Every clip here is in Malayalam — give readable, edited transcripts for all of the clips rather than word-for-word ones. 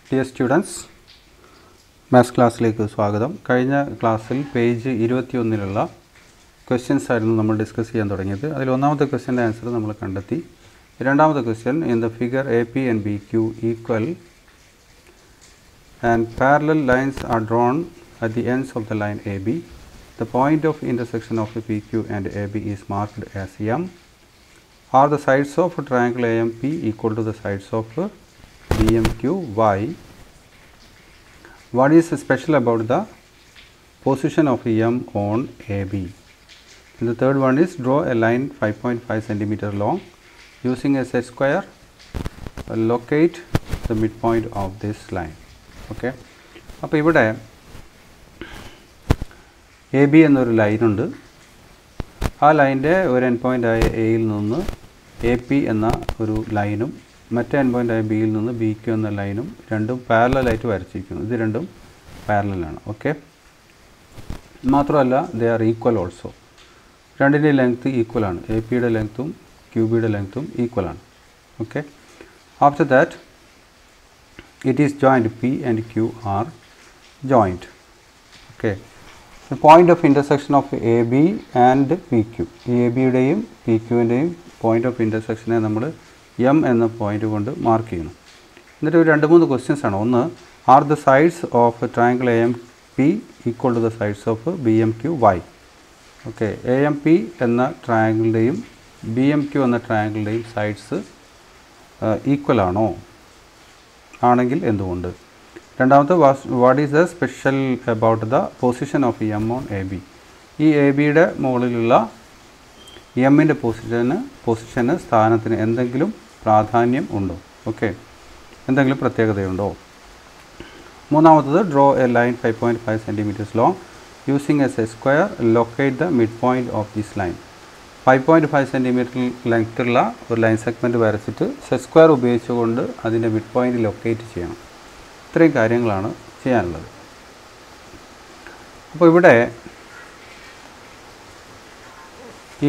Dear students, maths class-ലേക്ക് സ്വാഗതം. കഴിഞ്ഞ ക്ലാസ്സിൽ പേജ് 21-ലുള്ള ക്വസ്റ്റ്യൻസ് ആയിരുന്നു നമ്മൾ ഡിസ്കസ് ചെയ്യാൻ തുടങ്ങിയത്. അതിൽ ഒന്നാമത്തെ ക്വസ്റ്റ്യൻ്റെ ആൻസർ നമ്മൾ കണ്ടെത്തി. രണ്ടാമത്തെ question, in the figure A P and B Q equal and parallel lines are drawn at the ends of the line AB. The point of intersection of the PQ and AB is marked as M. Are the sides of a triangle AMP equal to the sides of BMQY? What is special about the position of M on AB? And the third one is, draw a line 5.5 centimeter long using a set square. Locate the midpoint of this line. Okay, അപ്പോൾ ഇവിടെ എ ബി എന്നൊരു ലൈനുണ്ട്. ആ ലൈൻ്റെ ഒരു എൻഡ് പോയിൻ്റായ എയിൽ നിന്ന് എ പി എന്ന ഒരു ലൈനും മറ്റേ എൻഡ് പോയിൻ്റായ ബിയിൽ നിന്ന് ബി ക്യു എന്ന ലൈനും രണ്ടും പാരലലായിട്ട് വരച്ചിരിക്കുന്നു. ഇത് രണ്ടും പാരലലാണ്. ഓക്കെ, മാത്രമല്ല ദേ ആർ ഈക്വൽ ഓൾസോ. രണ്ടിൻ്റെ ലെങ്ത്ത് ഈക്വലാണ്. എ പിയുടെ ലെങ്ത്തും ക്യു ബിയുടെ ലെങ്ത്തും ഈക്വലാണ്. Okay, after that it is joined, P and Q are joined. Okay, the point of intersection of AB and PQ, AB യുടെയും PQ യുടെയും പോയിന്റ് ഓഫ് ഇൻ്റർസെക്ഷനെ നമ്മൾ എം എന്ന പോയിന്റ് കൊണ്ട് മാർക്ക് ചെയ്യുന്നു. എന്നിട്ട് ഒരു രണ്ട് മൂന്ന് ക്വസ്റ്റ്യൻസ് ആണ്. ഒന്ന്, are the sides of triangle A M P equal to the sides of B M Q Y? Okay, A M P എന്ന ട്രയാങ്കിളിൻ്റെയും ബി എം ക്യു എന്ന ട്രയാങ്കിളിൻ്റെയും സൈഡ്സ് ഈക്വൽ ആണോ? ആണെങ്കിൽ എന്തുകൊണ്ട്? രണ്ടാമത്തെ, what is the special about the position of M on A B? ഈ എ ബിയുടെ മുകളിലുള്ള എമ്മിൻ്റെ പൊസിഷന് സ്ഥാനത്തിന് എന്തെങ്കിലും പ്രാധാന്യം ഉണ്ടോ? ഓക്കെ, എന്തെങ്കിലും പ്രത്യേകതയുണ്ടോ? മൂന്നാമത്തത്, draw A line 5.5 centimeters long using A set square. Locate the mid point of this line. 5.5 centimeter ലെങ്ത്തുള്ള ഒരു ലൈൻ സെഗ്മെൻറ്റ് വരച്ചിട്ട് സെറ്റ് സ്ക്വയർ ഉപയോഗിച്ചുകൊണ്ട് അതിൻ്റെ മിഡ് പോയിൻ്റ് ലൊക്കേറ്റ് ചെയ്യണം. ഇത്രയും കാര്യങ്ങളാണ് ചെയ്യാനുള്ളത്. അപ്പോൾ ഇവിടെ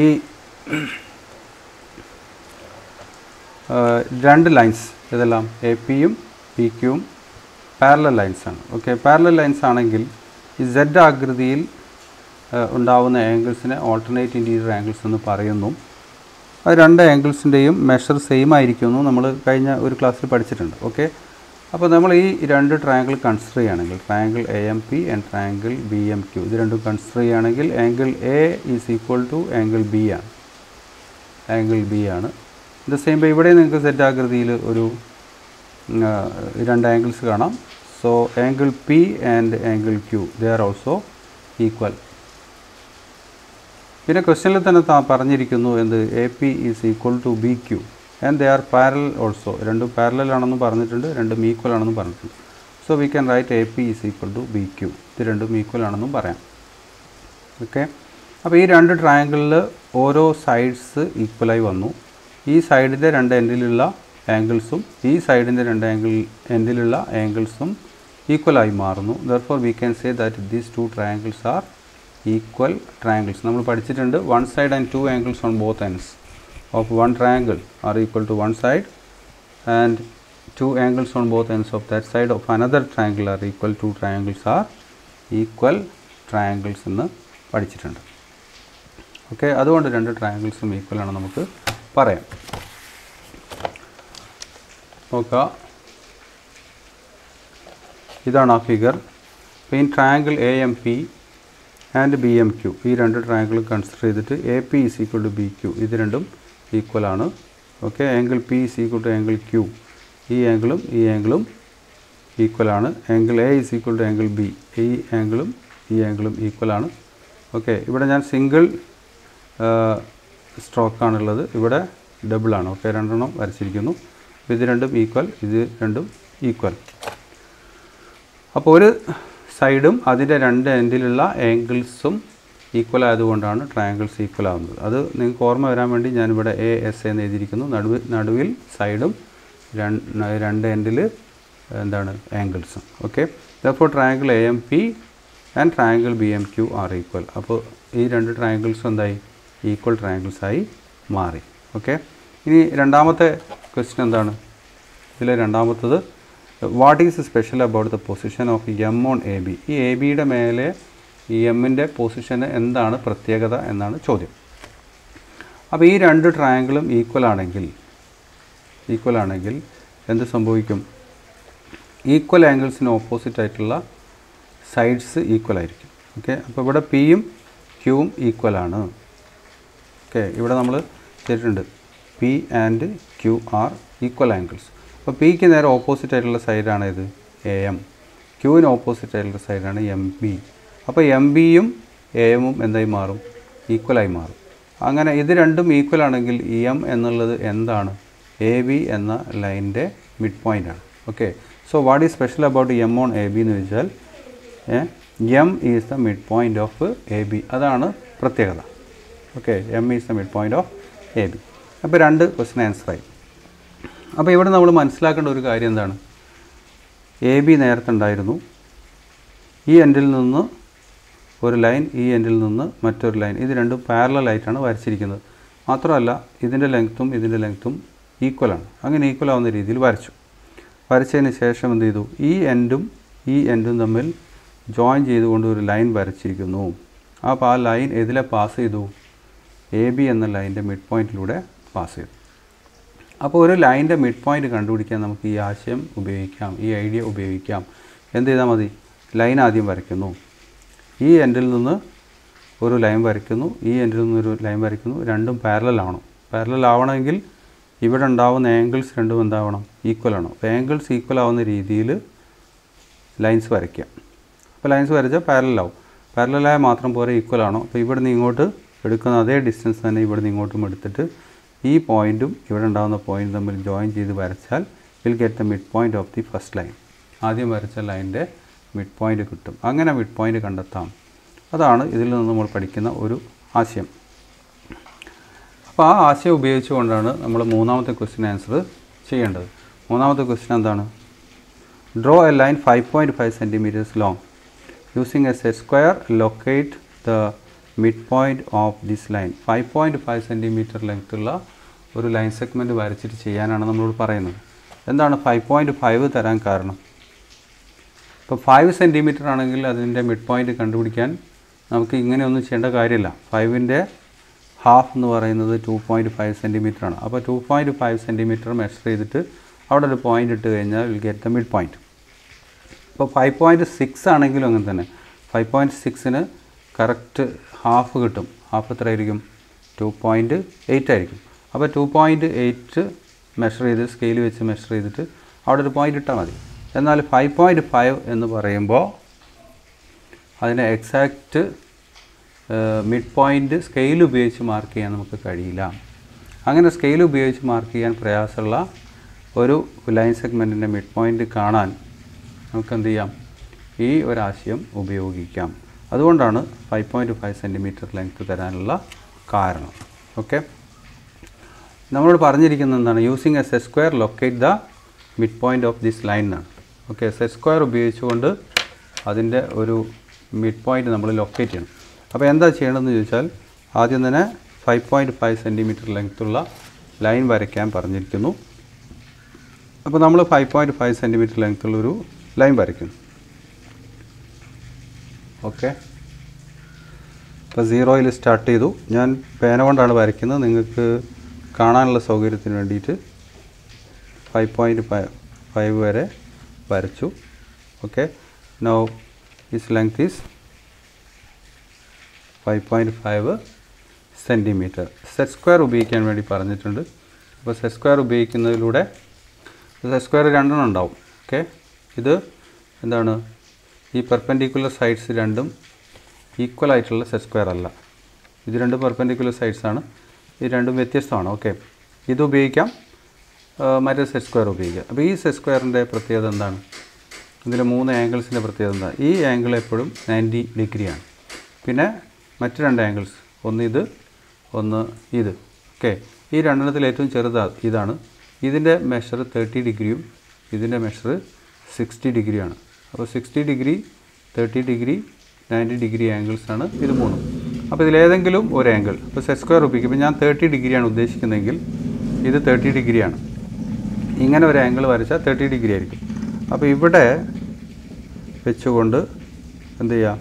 ഈ രണ്ട് ലൈൻസ് ഇതെല്ലാം എ പിയും പി ക്യുവും പാരലൽ ലൈൻസാണ്. ഓക്കെ, പാരലൽ ലൈൻസ് ആണെങ്കിൽ ഈ സെഡ് ആകൃതിയിൽ ഉണ്ടാവുന്ന ആംഗിൾസിനെ ഓൾട്ടർനേറ്റ് ഇൻറ്റീരിയർ ആംഗിൾസ് എന്ന് പറയുന്നു. അത് രണ്ട് ആംഗിൾസിൻ്റെയും മെഷർ സെയിം ആയിരിക്കുമെന്ന് നമ്മൾ കഴിഞ്ഞ ഒരു ക്ലാസ്സിൽ പഠിച്ചിട്ടുണ്ട്. ഓക്കെ, അപ്പോൾ നമ്മൾ ഈ രണ്ട് ട്രയാങ്കിൾ കൺസിഡർ ചെയ്യുകയാണെങ്കിൽ, triangle A M P and triangle B M Q, ഇത് രണ്ടും കൺസിഡർ ചെയ്യുകയാണെങ്കിൽ angle A is equal to angle B ആണ്. ആംഗിൾ ബി ആണ്. ദ സെയിം വേ ഇവിടെ നിങ്ങൾക്ക് സെറ്റ് ആകൃതിയിൽ ഒരു രണ്ട് ആംഗിൾസ് കാണാം. So angle P and angle Q they are also equal. പിന്നെ ക്വസ്റ്റ്യനിൽ തന്നെ പറഞ്ഞിരിക്കുന്നു എന്ത്, A P is equal to B Q and they are parallel also. രണ്ടും പാരലൽ ആണെന്നും പറഞ്ഞിട്ടുണ്ട്, രണ്ടും ഈക്വൽ ആണെന്നും പറഞ്ഞിട്ടുണ്ട്. So we can write A P is equal to B Q. ഇത് രണ്ടും ഈക്വൽ ആണെന്നും പറയാം. ഓക്കെ, അപ്പോൾ ഈ രണ്ട് ട്രയാങ്കിളിൽ ഓരോ സൈഡ്സ് ഈക്വലായി വന്നു. ഈ സൈഡിൻ്റെ രണ്ട് എൻഡിലുള്ള ആംഗിൾസും ഈ സൈഡിൻ്റെ രണ്ട് എൻഡിലുള്ള ആംഗിൾസും ഈക്വലായി മാറുന്നു. Therefore V can say that these two triangles R equal triangles. നമ്മൾ പഠിച്ചിട്ടുണ്ട്, one side and two angles on both ends of one triangle are equal to one side and two angles on both ends of that side of another triangle are equal to triangles are equal triangles എന്ന് പഠിച്ചിട്ടുണ്ട്. ഓക്കെ, അതുകൊണ്ട് രണ്ട് ട്രയാങ്കിൾസും ഈക്വൽ ആണ് നമുക്ക് പറയാം. നോക്കാം, ഇതാണ് ആ figure. In triangle A M P and B M Q, ഈ രണ്ട് ട്രയാങ്കിൾ കൺസിഡർ ചെയ്തിട്ട് A P is equal to B Q, ഇത് രണ്ടും ഈക്വൽ ആണ്. Okay, angle P is equal to angle Q, ഈ ആംഗിളും ഈക്വൽ ആണ്. Angle A is equal to angle B, ഈ ആംഗിളും ഈക്വൽ ആണ്. ഓക്കെ, ഇവിടെ ഞാൻ സിംഗിൾ സ്ട്രോക്കാണുള്ളത്, ഇവിടെ ഡബിളാണ്. ഓക്കെ, രണ്ടെണ്ണം വരച്ചിരിക്കുന്നു. ഇത് രണ്ടും ഈക്വൽ, ഇത് രണ്ടും ഈക്വൽ. അപ്പോൾ ഒരു സൈഡും അതിൻ്റെ രണ്ട് എൻഡിലുള്ള ആംഗിൾസും ഈക്വൽ ആയതുകൊണ്ടാണ് ട്രയാങ്കിൾസ് ഈക്വൽ ആവുന്നത്. അത് നിങ്ങൾക്ക് ഓർമ്മ വരാൻ വേണ്ടി ഞാനിവിടെ എ എസ് എന്ന് എഴുതിയിരിക്കുന്നു. നടുവിൽ സൈഡും രണ്ട് എൻഡിൽ എന്താണ് ആംഗിൾസും. Okay, therefore triangle A M P and triangle B M Q R equal. അപ്പോൾ ഈ രണ്ട് ട്രയാങ്കിൾസും എന്തായി? ഈക്വൽ ട്രയാങ്കിൾസായി മാറി. ഓക്കെ, ഇനി രണ്ടാമത്തെ ക്വസ്റ്റ്യൻ എന്താണ്? ഇതിലെ രണ്ടാമത്തത്, what is special about the position of M on A B? ഈ എ ബിയുടെ മേലെ ഈ എമ്മിൻ്റെ പൊസിഷന് എന്താണ് പ്രത്യേകത എന്നാണ് ചോദ്യം. അപ്പോൾ ഈ രണ്ട് ട്രയാങ്കിളും ഈക്വൽ ആണെങ്കിൽ എന്ത് സംഭവിക്കും? ഈക്വൽ ആംഗിൾസിന് ഓപ്പോസിറ്റ് ആയിട്ടുള്ള സൈഡ്സ് ഈക്വൽ ആയിരിക്കും. ഓക്കെ, അപ്പോൾ ഇവിടെ പിയും ക്യൂവും ഈക്വലാണ്. ഓക്കെ, ഇവിടെ നമ്മൾ ചെയ്തിട്ടുണ്ട് P and Q are equal angles. അപ്പോൾ പിക്ക് നേരെ ഓപ്പോസിറ്റ് ആയിട്ടുള്ള സൈഡാണ് ഇത് എ എം, ക്യൂവിന് ഓപ്പോസിറ്റ് ആയിട്ടുള്ള സൈഡാണ് എം ബി. അപ്പോൾ എം ബിയും എ എമ്മും എന്തായി മാറും? ഈക്വലായി മാറും. അങ്ങനെ ഇത് രണ്ടും ഈക്വൽ ആണെങ്കിൽ എം എന്നുള്ളത് എന്താണ്? എ ബി എന്ന ലൈനിൻ്റെ മിഡ് പോയിൻ്റാണ്. Okay, so what is special about M on A B എന്ന് വെച്ചാൽ M is the mid point of A B, അതാണ് പ്രത്യേകത. Okay, M is the mid point of A B. അപ്പോൾ രണ്ട് ക്വസ്റ്റ്യൻ ആൻസറായി. അപ്പോൾ ഇവിടെ നമ്മൾ മനസ്സിലാക്കേണ്ട ഒരു കാര്യം എന്താണ്? എ ബി നേരത്തെ ഉണ്ടായിരുന്നു, ഈ എൻഡിൽ നിന്ന് ഒരു ലൈൻ, ഈ എൻഡിൽ നിന്ന് മറ്റൊരു ലൈൻ, ഇത് രണ്ടും പാരലൽ ആയിട്ടാണ് വരച്ചിരിക്കുന്നത്. മാത്രമല്ല ഇതിൻ്റെ ലെങ്ത്തും ഇതിൻ്റെ ലെങ്ത്തും ഈക്വലാണ്. അങ്ങനെ ഈക്വൽ ആവുന്ന രീതിയിൽ വരച്ചതിന് ശേഷം എന്ത് ചെയ്തു? ഈ എൻഡും തമ്മിൽ ജോയിൻ ചെയ്തുകൊണ്ട് ഒരു ലൈൻ വരച്ചിരിക്കുന്നു. അപ്പോൾ ആ ലൈൻ ഏതിലെ പാസ് ചെയ്തു? എ ബി എന്ന ലൈനിൻ്റെ മിഡ് പോയിൻറ്റിലൂടെ പാസ് ചെയ്തു. അപ്പോൾ ഒരു ലൈനിൻ്റെ മിഡ് പോയിൻറ്റ് കണ്ടുപിടിക്കാൻ നമുക്ക് ഈ ആശയം ഉപയോഗിക്കാം, ഈ ഐഡിയ ഉപയോഗിക്കാം. എന്ത് ചെയ്താൽ മതി? ലൈൻ ആദ്യം വരയ്ക്കുന്നു, ഈ എൻഡിൽ നിന്ന് ഒരു ലൈൻ വരയ്ക്കുന്നു, ഈ എൻഡിൽ നിന്നൊരു ലൈൻ വരയ്ക്കുന്നു. രണ്ടും പാരലൽ ആവണമെങ്കിൽ ഇവിടെ ഉണ്ടാവുന്ന ആംഗിൾസ് രണ്ടും എന്താവണം? ഈക്വൽ ആണോ? അപ്പോൾ ആംഗിൾസ് ഈക്വൽ ആവുന്ന രീതിയിൽ ലൈൻസ് വരയ്ക്കുക. അപ്പോൾ ലൈൻസ് വരച്ചാൽ പാരലലാവും. പാരലലായ മാത്രം പോരെ, ഈക്വൽ ആണോ? അപ്പോൾ ഇവിടെ നിന്ന് ഇങ്ങോട്ട് എടുക്കുന്ന അതേ ഡിസ്റ്റൻസ് തന്നെ ഇവിടെ നിന്ന് ഇങ്ങോട്ടും എടുത്തിട്ട് ഈ പോയിൻറ്റും ഇവിടെ ഉണ്ടാകുന്ന പോയിൻറ്റ് തമ്മിൽ ജോയിൻ ചെയ്ത് വരച്ചാൽ will get the mid point of the first line. ആദ്യം വരച്ച ലൈനിൻ്റെ മിഡ് പോയിൻറ്റ് കിട്ടും. അങ്ങനെ മിഡ് പോയിൻറ്റ് കണ്ടെത്താം. അതാണ് ഇതിൽ നിന്ന് നമ്മൾ പഠിക്കുന്ന ഒരു ആശയം. അപ്പോൾ ആ ആശയം ഉപയോഗിച്ചുകൊണ്ടാണ് നമ്മൾ മൂന്നാമത്തെ ക്വസ്റ്റ്യൻ ആൻസർ ചെയ്യേണ്ടത്. മൂന്നാമത്തെ ക്വസ്റ്റ്യൻ എന്താണ്? Draw A line 5.5 centimeters long. Using A set square locate the mid point of this line. 5.5 centimeter ലെങ്ത്തുള്ള ഒരു ലൈൻ സെഗ്മെൻറ്റ് വരച്ചിട്ട് ചെയ്യാനാണ് നമ്മളോട് പറയുന്നത്. എന്താണ് 5.5 തരാൻ കാരണം? ഇപ്പോൾ 5 centimeter ആണെങ്കിൽ അതിൻ്റെ മിഡ് പോയിൻറ്റ് കണ്ടുപിടിക്കാൻ നമുക്ക് ഇങ്ങനെയൊന്നും ചെയ്യേണ്ട കാര്യമില്ല. 5ൻ്റെ ഹാഫ് എന്ന് പറയുന്നത് 2.5 centimeter ആണ്. അപ്പോൾ 2.5 centimeter മെഷർ ചെയ്തിട്ട് അവിടെ ഒരു പോയിൻ്റ് ഇട്ട് കഴിഞ്ഞാൽ will get the mid point. ഇപ്പോൾ 5.6 ആണെങ്കിലും അങ്ങനെ തന്നെ. 5.6ന് കറക്റ്റ് ഹാഫ് കിട്ടും. ഹാഫ് എത്ര ആയിരിക്കും? 2.8 ആയിരിക്കും. അപ്പോൾ 2.8 മെഷർ ചെയ്ത് സ്കെയിൽ വെച്ച് മെഷർ ചെയ്തിട്ട് അവിടെ ഒരു പോയിൻ്റ് ഇട്ടാൽ മതി. എന്നാൽ 5.5 എന്ന് പറയുമ്പോൾ അതിനെ എക്സാക്റ്റ് മിഡ് പോയിൻ്റ് സ്കെയിൽ ഉപയോഗിച്ച് മാർക്ക് ചെയ്യാൻ നമുക്ക് കഴിയില്ല. അങ്ങനെ സ്കെയിൽ ഉപയോഗിച്ച് മാർക്ക് ചെയ്യാൻ പ്രയാസമുള്ള ഒരു ലൈൻ സെഗ്മെൻറ്റിൻ്റെ മിഡ് പോയിൻ്റ് കാണാൻ നമുക്ക് എന്ത് ചെയ്യാം? ഈ ഒരാശയം ഉപയോഗിക്കാം. അതുകൊണ്ടാണ് 5.5 centimeter ലെങ്ത്ത് തരാനുള്ള കാരണം. ഓക്കെ, നമ്മളോട് പറഞ്ഞിരിക്കുന്നത് എന്താണ്? Using A set square locate the mid point of this line എന്നാണ്. ഓക്കെ, സെറ്റ് സ്ക്വയർ ഉപയോഗിച്ചുകൊണ്ട് അതിൻ്റെ ഒരു മിഡ് പോയിൻ്റ് നമ്മൾ ലൊക്കേറ്റ് ചെയ്യണം. അപ്പോൾ എന്താ ചെയ്യേണ്ടതെന്ന് ചോദിച്ചാൽ ആദ്യം തന്നെ 5.5 centimeter ലെങ്ത്തുള്ള ലൈൻ വരയ്ക്കാൻ പറഞ്ഞിരിക്കുന്നു. അപ്പോൾ നമ്മൾ 5.5 centimeter ലെങ്ത്തുള്ളൊരു ലൈൻ വരയ്ക്കുന്നു. ഓക്കെ, ഇപ്പോൾ 0യിൽ സ്റ്റാർട്ട് ചെയ്തു. ഞാൻ പേന കൊണ്ടാണ് വരയ്ക്കുന്നത്, നിങ്ങൾക്ക് കാണാനുള്ള സൗകര്യത്തിന് വേണ്ടിയിട്ട് 5.5 വരെ വരച്ചു. Okay, now this length is 5.5 centimeter. Set square ഉപയോഗിക്കാൻ വേണ്ടി പറഞ്ഞിട്ടുണ്ട്. അപ്പോൾ സെറ്റ് സ്ക്വയർ ഉപയോഗിക്കുന്നതിലൂടെ സെറ്റ് സ്ക്വയർ രണ്ടെണ്ണം ഉണ്ടാവും. ഓക്കെ, ഇത് എന്താണ്? ഈ പെർപെൻഡിക്കുലർ സൈഡ്സ് രണ്ടും ഈക്വൽ ആയിട്ടുള്ള സെറ്റ് സ്ക്വയർ അല്ല. ഇത് രണ്ടും പെർപെൻഡിക്കുലർ സൈഡ്സാണ്, ഇത് രണ്ടും വ്യത്യസ്തമാണ്. ഓക്കെ, ഇത് ഉപയോഗിക്കാം, മറ്റേ സെറ്റ് സ്ക്വയർ ഉപയോഗിക്കാം. അപ്പോൾ ഈ സെറ്റ് സ്ക്വയറിൻ്റെ പ്രത്യേകത എന്താണ്? ഇതിലെ 3 ആംഗിൾസിൻ്റെ പ്രത്യേകത എന്താണ്? ഈ ആംഗിൾ എപ്പോഴും 90 ഡിഗ്രിയാണ്. പിന്നെ മറ്റ് 2 ആംഗിൾസ്, ഒന്ന് ഇത് ഒന്ന് ഇത്. ഓക്കെ, ഈ രണ്ടെണ്ണത്തിൽ ഏറ്റവും ചെറുത് ഇതാണ്. ഇതിൻ്റെ മെഷർ 30 ഡിഗ്രിയും ഇതിൻ്റെ മെഷർ 60 ഡിഗ്രിയാണ്. അപ്പോൾ 60 ഡിഗ്രി, 30 ഡിഗ്രി, 90 ഡിഗ്രി ആംഗിൾസാണ് ഇത് 3. അപ്പോൾ ഇതിലേതെങ്കിലും ഒരു ആംഗിൾ, ഇപ്പോൾ സെറ്റ് സ്ക്വയർ ഉപയോഗിക്കും. ഇപ്പോൾ ഞാൻ 30 ഡിഗ്രിയാണ് ഉദ്ദേശിക്കുന്നതെങ്കിൽ ഇത് 30 ഡിഗ്രിയാണ്. ഇങ്ങനെ ഒരു ആംഗിൾ വരച്ചാൽ 30 ഡിഗ്രി ആയിരിക്കും. അപ്പോൾ ഇവിടെ വെച്ചുകൊണ്ട് എന്ത് ചെയ്യാം,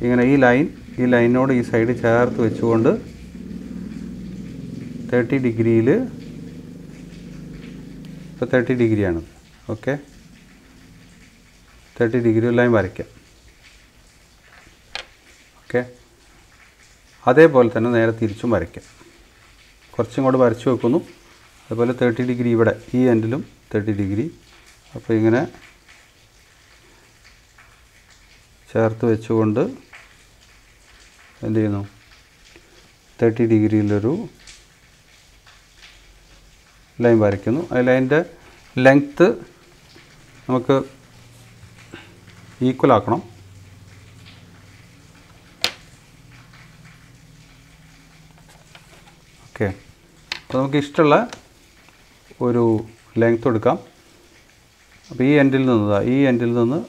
ഇങ്ങനെ ഈ ലൈനോട് ഈ സൈഡ് ചേർത്ത് വെച്ചുകൊണ്ട് 30 ഡിഗ്രിയിൽ, ഇപ്പോൾ 30 ഡിഗ്രിയാണ്, ഓക്കെ, 30 ഡിഗ്രി ലൈൻ വരയ്ക്കാം. ഓക്കെ, അതേപോലെ തന്നെ നേരെ തിരിച്ചും വരയ്ക്കാം. കുറച്ചും കൂടെ വരച്ച് വെക്കുന്നു. അതുപോലെ 30 ഡിഗ്രി ഇവിടെ ഈ എൻഡിലും 30 ഡിഗ്രി. അപ്പോൾ ഇങ്ങനെ ചേർത്ത് വെച്ചുകൊണ്ട് എന്ത് ചെയ്യുന്നു, 30 ഡിഗ്രിയിലൊരു ലൈൻ വരയ്ക്കുന്നു. ആ ലൈനിൻ്റെ ലെങ്ത്ത് നമുക്ക് ഈക്വൽ ആക്കണം. ഓക്കെ, അപ്പോൾ നമുക്ക് ഇഷ്ടമുള്ള ഒരു ലെങ്ത്ത് എടുക്കാം. അപ്പോൾ ഈ എൻഡിൽ നിന്ന്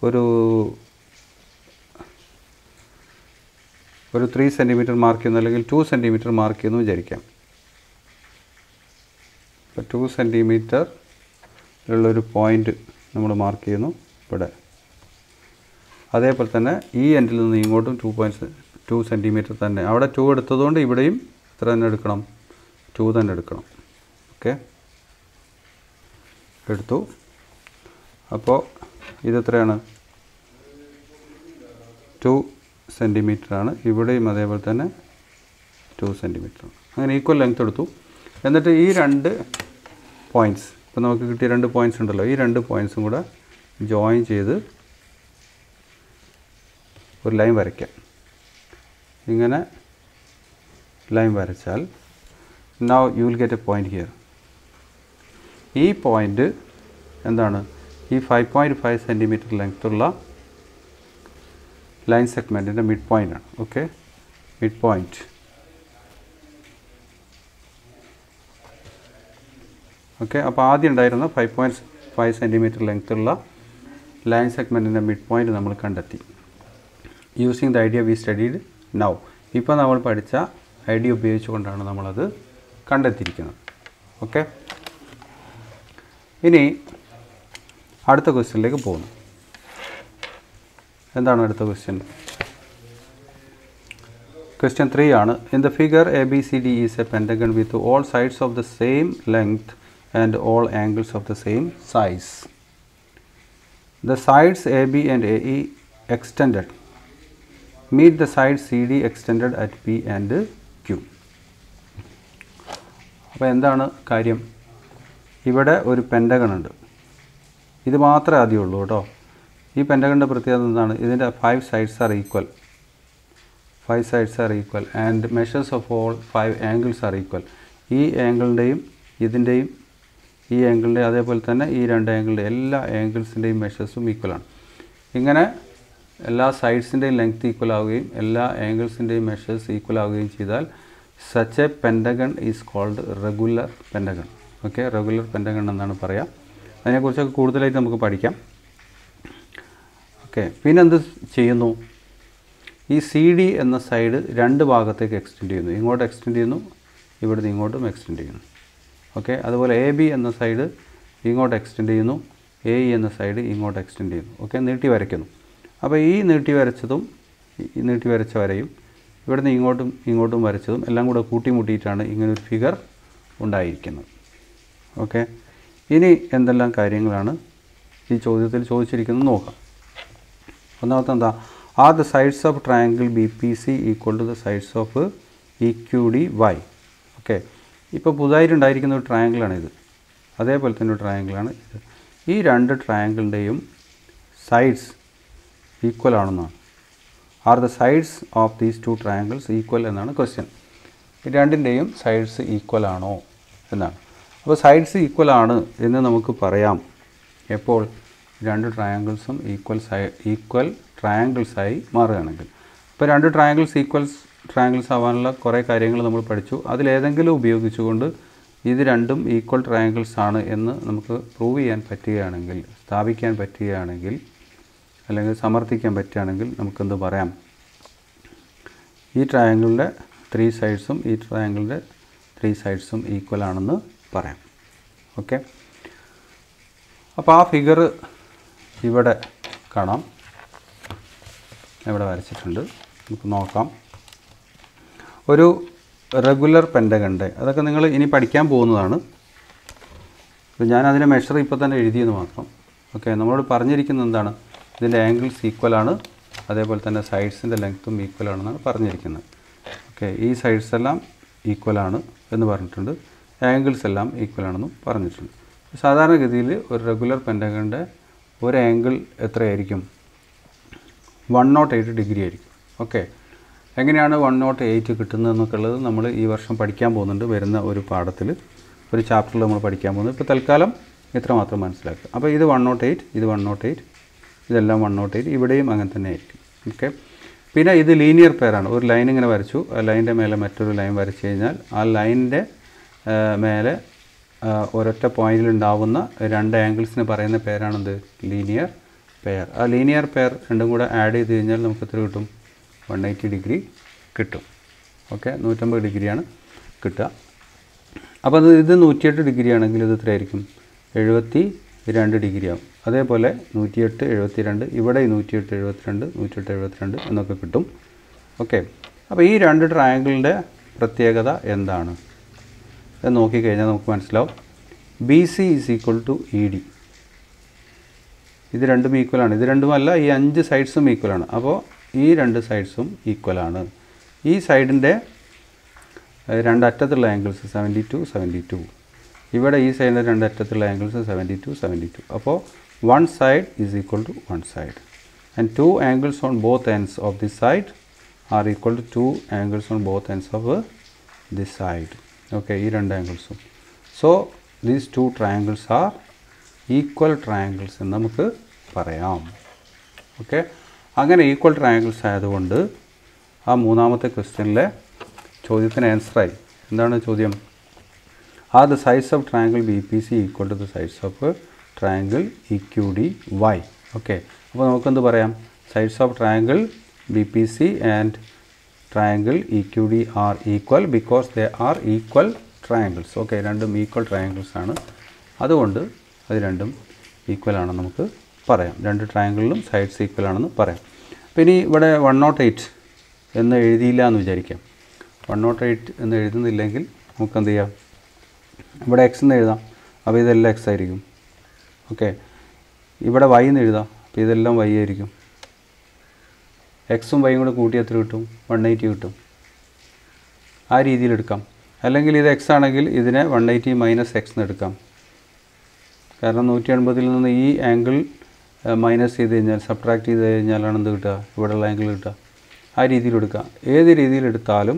ഒരു 3 സെൻറ്റിമീറ്റർ മാർക്ക് ചെയ്യുന്നു, അല്ലെങ്കിൽ 2 സെൻറ്റിമീറ്റർ മാർക്ക് ചെയ്യുന്നു വിചാരിക്കാം. അപ്പോൾ 2 സെൻറ്റിമീറ്റർ ഉള്ളൊരു പോയിൻ്റ് നമ്മൾ മാർക്ക് ചെയ്യുന്നു ഇവിടെ. അതേപോലെ തന്നെ ഈ എൻഡിൽ നിന്ന് ഇങ്ങോട്ടും 2 സെൻറ്റിമീറ്റർ തന്നെ. അവിടെ 2 എടുത്തതുകൊണ്ട് ഇവിടെയും എത്ര തന്നെ എടുക്കണം, 2 തന്നെ എടുക്കണം. ഓക്കെ, എടുത്തു. അപ്പോൾ ഇതെത്രയാണ്, 2 സെൻറ്റിമീറ്ററാണ്. ഇവിടെയും അതേപോലെ തന്നെ 2 സെൻറ്റിമീറ്ററാണ്. അങ്ങനെ ഈക്വൽ ലെങ്ത് എടുത്തു. എന്നിട്ട് ഈ 2 പോയിൻറ്റ്സ്, ഇപ്പോൾ നമുക്ക് കിട്ടിയ 2 പോയിൻറ്റ്സ് ഉണ്ടല്ലോ, ഈ 2 പോയിൻറ്റ്സും കൂടെ ജോയിൻ ചെയ്ത് ഒരു ലൈൻ വരയ്ക്കാം. ഇങ്ങനെ ലൈൻ വരച്ചാൽ now you will get A point here. ഈ പോയിൻ്റ് എന്താണ്, ഈ 5.5 സെൻറ്റിമീറ്റർ ലെങ്ത്തുള്ള ലൈൻ സെഗ്മെൻറ്റിൻ്റെ മിഡ് പോയിൻ്റാണ്. Okay, mid point. ഓക്കെ, അപ്പോൾ ആദ്യം ഉണ്ടായിരുന്ന 5.5 സെൻറ്റിമീറ്റർ ലെങ്ത്തുള്ള ലൈൻ സെഗ്മെൻറ്റിൻ്റെ മിഡ് പോയിൻ്റ് നമ്മൾ കണ്ടെത്തി. Using the idea we studied now. ഇപ്പോൾ നമ്മൾ പഠിച്ച ഐഡിയ ഉപയോഗിച്ചുകൊണ്ടാണ് നമ്മളത് കണ്ടെത്തിയിരിക്കുന്നത്. ഓക്കെ, ഇനി അടുത്ത ക്വസ്റ്റ്യനിലേക്ക് പോകുന്നു. എന്താണ് അടുത്ത ക്വസ്റ്റ്യൻ? Question 3 ആണ്. In the figure ABCD is a pentagon with all sides of the same length and all angles of the same size. The sides AB and AE extended. Meet the sides CD extended at P and Q. അപ്പോൾ എന്താണ് കാര്യം? ഇവിടെ ഒരു പെൻറ്റഗൺ ഉണ്ട്. ഇത് മാത്രമേ ആദ്യമുള്ളൂ കേട്ടോ. ഈ പെൻറ്റഗണിൻ്റെ പ്രത്യേകത എന്താണ്? ഇതിൻ്റെ 5 sides are equal. 5 sides are equal and measures of all 5 angles are equal. ഈ ആംഗിളിൻ്റെയും ഇതിൻ്റെയും ഈ ആംഗിളിൻ്റെ അതേപോലെ തന്നെ ഈ 2 ആംഗിളിൻ്റെ എല്ലാ ആംഗിൾസിൻ്റെയും മെഷേഴ്സും ഈക്വലാണ്. ഇങ്ങനെ എല്ലാ സൈഡ്സിൻ്റെയും ലെങ്ത് ഈക്വൽ ആവുകയും എല്ലാ ആംഗിൾസിൻ്റെയും മെഷേഴ്സ് ഈക്വൽ ആവുകയും ചെയ്താൽ such a pentagon is called regular pentagon. Okay, regular pentagon എന്നാണ് പറയുക. അതിനെക്കുറിച്ചൊക്കെ കൂടുതലായിട്ട് നമുക്ക് പഠിക്കാം. ഓക്കെ, പിന്നെന്ത് ചെയ്യുന്നു? ഈ സി ഡി എന്ന സൈഡ് 2 ഭാഗത്തേക്ക് എക്സ്റ്റെൻഡ് ചെയ്യുന്നു. ഇങ്ങോട്ട് എക്സ്റ്റെൻഡ് ചെയ്യുന്നു, ഇവിടുന്ന് ഇങ്ങോട്ടും എക്സ്റ്റെൻഡ് ചെയ്യുന്നു. ഓക്കെ, അതുപോലെ എ ബി എന്ന സൈഡ് ഇങ്ങോട്ട് എക്സ്റ്റെൻഡ് ചെയ്യുന്നു, എ ഇ എന്ന സൈഡ് ഇങ്ങോട്ട് എക്സ്റ്റെൻഡ് ചെയ്യുന്നു. ഓക്കെ, നീട്ടി വരയ്ക്കുന്നു. അപ്പോൾ ഈ നീട്ടി വരച്ചതും ഈ നീട്ടി വരച്ച വരയും ഇവിടുന്ന് ഇങ്ങോട്ടും വരച്ചതും എല്ലാം കൂടെ കൂട്ടിമുട്ടിയിട്ടാണ് ഇങ്ങനൊരു ഫിഗർ ഉണ്ടായിരിക്കുന്നത്. ഓക്കെ, ഇനി എന്തെല്ലാം കാര്യങ്ങളാണ് ഈ ചോദ്യത്തിൽ ചോദിച്ചിരിക്കുന്നത് നോക്കാം. ഒന്നാമത്തെ എന്താ? Are the sides of triangle B P C equal to the sides of E Q D Y. Okay, ഇപ്പോൾ പുതുതായിട്ടുണ്ടായിരിക്കുന്ന ഒരു ട്രയാങ്കിളാണിത്. അതേപോലെ തന്നെ ഒരു ട്രയാങ്കിളാണ് ഇത്. ഈ 2 ട്രയാങ്കിളിൻ്റെയും സൈഡ്സ് ഈക്വൽ ആണെന്നാണ്. R the sides of these 2 triangles equal എന്നാണ് ക്വസ്റ്റ്യൻ. ഈ 2ൻ്റെയും സൈഡ്സ് ഈക്വൽ ആണോ എന്നാണ്. അപ്പോൾ സൈഡ്സ് ഈക്വൽ ആണ് എന്ന് നമുക്ക് പറയാം എപ്പോൾ 2 ട്രയാങ്കിൾസും ഈക്വൽ ട്രയാങ്കിൾസായി മാറുകയാണെങ്കിൽ. ഇപ്പോൾ 2 ട്രയാങ്കിൾസ് ട്രയാങ്കിൾസ് ആവാനുള്ള കുറേ കാര്യങ്ങൾ നമ്മൾ പഠിച്ചു. അതിലേതെങ്കിലും ഉപയോഗിച്ചുകൊണ്ട് ഇത് രണ്ടും ഈക്വൽ ട്രയാങ്കിൾസ് ആണ് എന്ന് നമുക്ക് പ്രൂവ് ചെയ്യാൻ പറ്റുകയാണെങ്കിൽ, സ്ഥാപിക്കാൻ പറ്റുകയാണെങ്കിൽ, അല്ലെങ്കിൽ സമർത്ഥിക്കാൻ പറ്റുകയാണെങ്കിൽ നമുക്കെന്ത് പറയാം? ഈ ട്രയാങ്കിളിൻ്റെ 3 സൈഡ്സും ഈ ട്രയാങ്കിളിൻ്റെ 3 സൈഡ്സും ഈക്വൽ ആണെന്ന് പറയാം. ഓക്കെ, അപ്പോൾ ആ ഫിഗർ ഇവിടെ കാണാം, ഇവിടെ വരച്ചിട്ടുണ്ട്. നമുക്ക് നോക്കാം. ഒരു റെഗുലർ പെൻറ്റഗണിൻ്റെ അതൊക്കെ നിങ്ങൾ ഇനി പഠിക്കാൻ പോകുന്നതാണ്. അപ്പോൾ ഞാനതിനെ മെഷർ ഇപ്പോൾ തന്നെ എഴുതിയെന്ന് മാത്രം. ഓക്കെ, നമ്മളോട് പറഞ്ഞിരിക്കുന്നത് എന്താണ്? ഇതിൻ്റെ ആംഗിൾസ് ഈക്വലാണ്, അതേപോലെ തന്നെ സൈഡ്സിൻ്റെ ലെങ്ത്തും ഈക്വലാണെന്നാണ് പറഞ്ഞിരിക്കുന്നത്. ഓക്കെ, ഈ സൈഡ്സ് എല്ലാം ഈക്വലാണ് എന്ന് പറഞ്ഞിട്ടുണ്ട്, ആംഗിൾസ് എല്ലാം ഈക്വലാണെന്നും പറഞ്ഞിട്ടുണ്ട്. സാധാരണഗതിയിൽ ഒരു റെഗുലർ പെൻറ്റഗണിൻ്റെ ഒരു ആംഗിൾ എത്രയായിരിക്കും? 108 ഡിഗ്രി ആയിരിക്കും. ഓക്കെ, എങ്ങനെയാണ് 108 കിട്ടുന്നതെന്നൊക്കെ ഉള്ളത് നമ്മൾ ഈ വർഷം പഠിക്കാൻ പോകുന്നുണ്ട്. വരുന്ന ഒരു പാഠത്തിൽ, ഒരു ചാപ്റ്ററിൽ നമ്മൾ പഠിക്കാൻ പോകുന്നത്. ഇപ്പോൾ തൽക്കാലം ഇത്ര മാത്രം മനസ്സിലാക്കുക. അപ്പോൾ ഇത് 108, ഇത് 108, ഇതെല്ലാം 108, ഇവിടെയും അങ്ങനെ തന്നെ ആയിരിക്കും. ഓക്കെ, പിന്നെ ഇത് ലീനിയർ പെയറാണ്. ഒരു ലൈൻ ഇങ്ങനെ വരച്ചു, ആ ലൈനിൻ്റെ മേലെ മറ്റൊരു ലൈൻ വരച്ചു കഴിഞ്ഞാൽ ആ ലൈനിൻ്റെ മേലെ ഒരൊറ്റ പോയിന്റിലുണ്ടാവുന്ന രണ്ട് ആംഗിൾസിന് പറയുന്ന പേരാണെന്ത്? Linear pair. ആ ലീനിയർ പെയർ രണ്ടും കൂടെ ആഡ് ചെയ്ത് കഴിഞ്ഞാൽ നമുക്ക് എത്ര കിട്ടും? 180 ഡിഗ്രി കിട്ടും. ഓക്കെ, 150 ഡിഗ്രിയാണ് കിട്ടുക. അപ്പോൾ ഇത് 108 ഡിഗ്രി ആണെങ്കിൽ ഇത് എത്രയായിരിക്കും? 72 ഡിഗ്രി ആവും. അതേപോലെ 108, 72, ഇവിടെ 108, 72, 108, 72 എന്നൊക്കെ കിട്ടും. ഓക്കെ, അപ്പോൾ ഈ രണ്ട് ട്രയാങ്കിളിൻ്റെ പ്രത്യേകത എന്താണ് എന്ന് നോക്കിക്കഴിഞ്ഞാൽ നമുക്ക് മനസ്സിലാവും. BC is equal to ED. ഇത് രണ്ടും ഈക്വലാണ്. ഇത് രണ്ടുമല്ല, ഈ 5 സൈഡ്സും ഈക്വലാണ്. അപ്പോൾ ഈ രണ്ട് സൈഡ്സും ഈക്വലാണ്. ഈ സൈഡിൻ്റെ രണ്ടറ്റത്തുള്ള ആംഗിൾസ് 72, 72. ഇവിടെ ഈ സൈഡിൻ്റെ രണ്ടറ്റത്തുള്ള ആംഗിൾസ് 72, 72. അപ്പോൾ one side is equal to one side, and two angles on both ends of this side are equal to two angles on both ends of this side. Okay, ഈ രണ്ട് ആംഗിൾസും. So these two triangles are equal triangles എന്ന് നമുക്ക് പറയാം. ഓക്കെ, അങ്ങനെ ഈക്വൽ ട്രയാങ്കിൾസ് ആയതുകൊണ്ട് ആ മൂന്നാമത്തെ ക്വസ്റ്റ്യനിലെ ചോദ്യത്തിന് ആൻസറായി. എന്താണ് ചോദ്യം? Are the sides of triangle BPC equal to the sides of triangle EQDY. Okay, അപ്പോൾ നമുക്കെന്ത് പറയാം? Sides of triangle BPC and triangle EQD are equal because they are equal triangles. Okay, രണ്ടും ഈക്വൽ ട്രയാങ്കിൾസ് ആണ്, അതുകൊണ്ട് അത് രണ്ടും ഈക്വൽ ആണെന്ന് നമുക്ക് പറയാം. രണ്ട് ട്രയാങ്കിളിലും സൈഡ്സ് ഈക്വൽ ആണെന്ന് പറയാം. അപ്പോൾ ഇനി ഇവിടെ 108 എന്ന് എഴുതിയില്ല എന്ന് വിചാരിക്കാം. 108 എന്ന് എഴുതുന്നില്ലെങ്കിൽ നമുക്ക് എന്ത് ചെയ്യാം? ഇവിടെ X എന്ന് എഴുതാം. അപ്പോൾ ഇതെല്ലാം X ആയിരിക്കും. ഓക്കെ, ഇവിടെ Y എന്ന് എഴുതാം. അപ്പോൾ ഇതെല്ലാം Y ആയിരിക്കും. Xഉം Yയും കൂടെ കൂട്ടി എത്ര കിട്ടും? 180 കിട്ടും. ആ രീതിയിലെടുക്കാം. അല്ലെങ്കിൽ ഇത് X ആണെങ്കിൽ ഇതിനെ 180 മൈനസ് X എന്ന് എടുക്കാം. കാരണം 180 നിന്ന് ഈ ആംഗിൾ മൈനസ് ചെയ്ത് കഴിഞ്ഞാൽ, സബ്ട്രാക്ട് ചെയ്ത് കഴിഞ്ഞാലാണ് എന്ത് കിട്ടുക? ഇവിടെയുള്ള ആംഗിൾ കിട്ടുക. ആ രീതിയിലെടുക്കാം. ഏത് രീതിയിലെടുത്താലും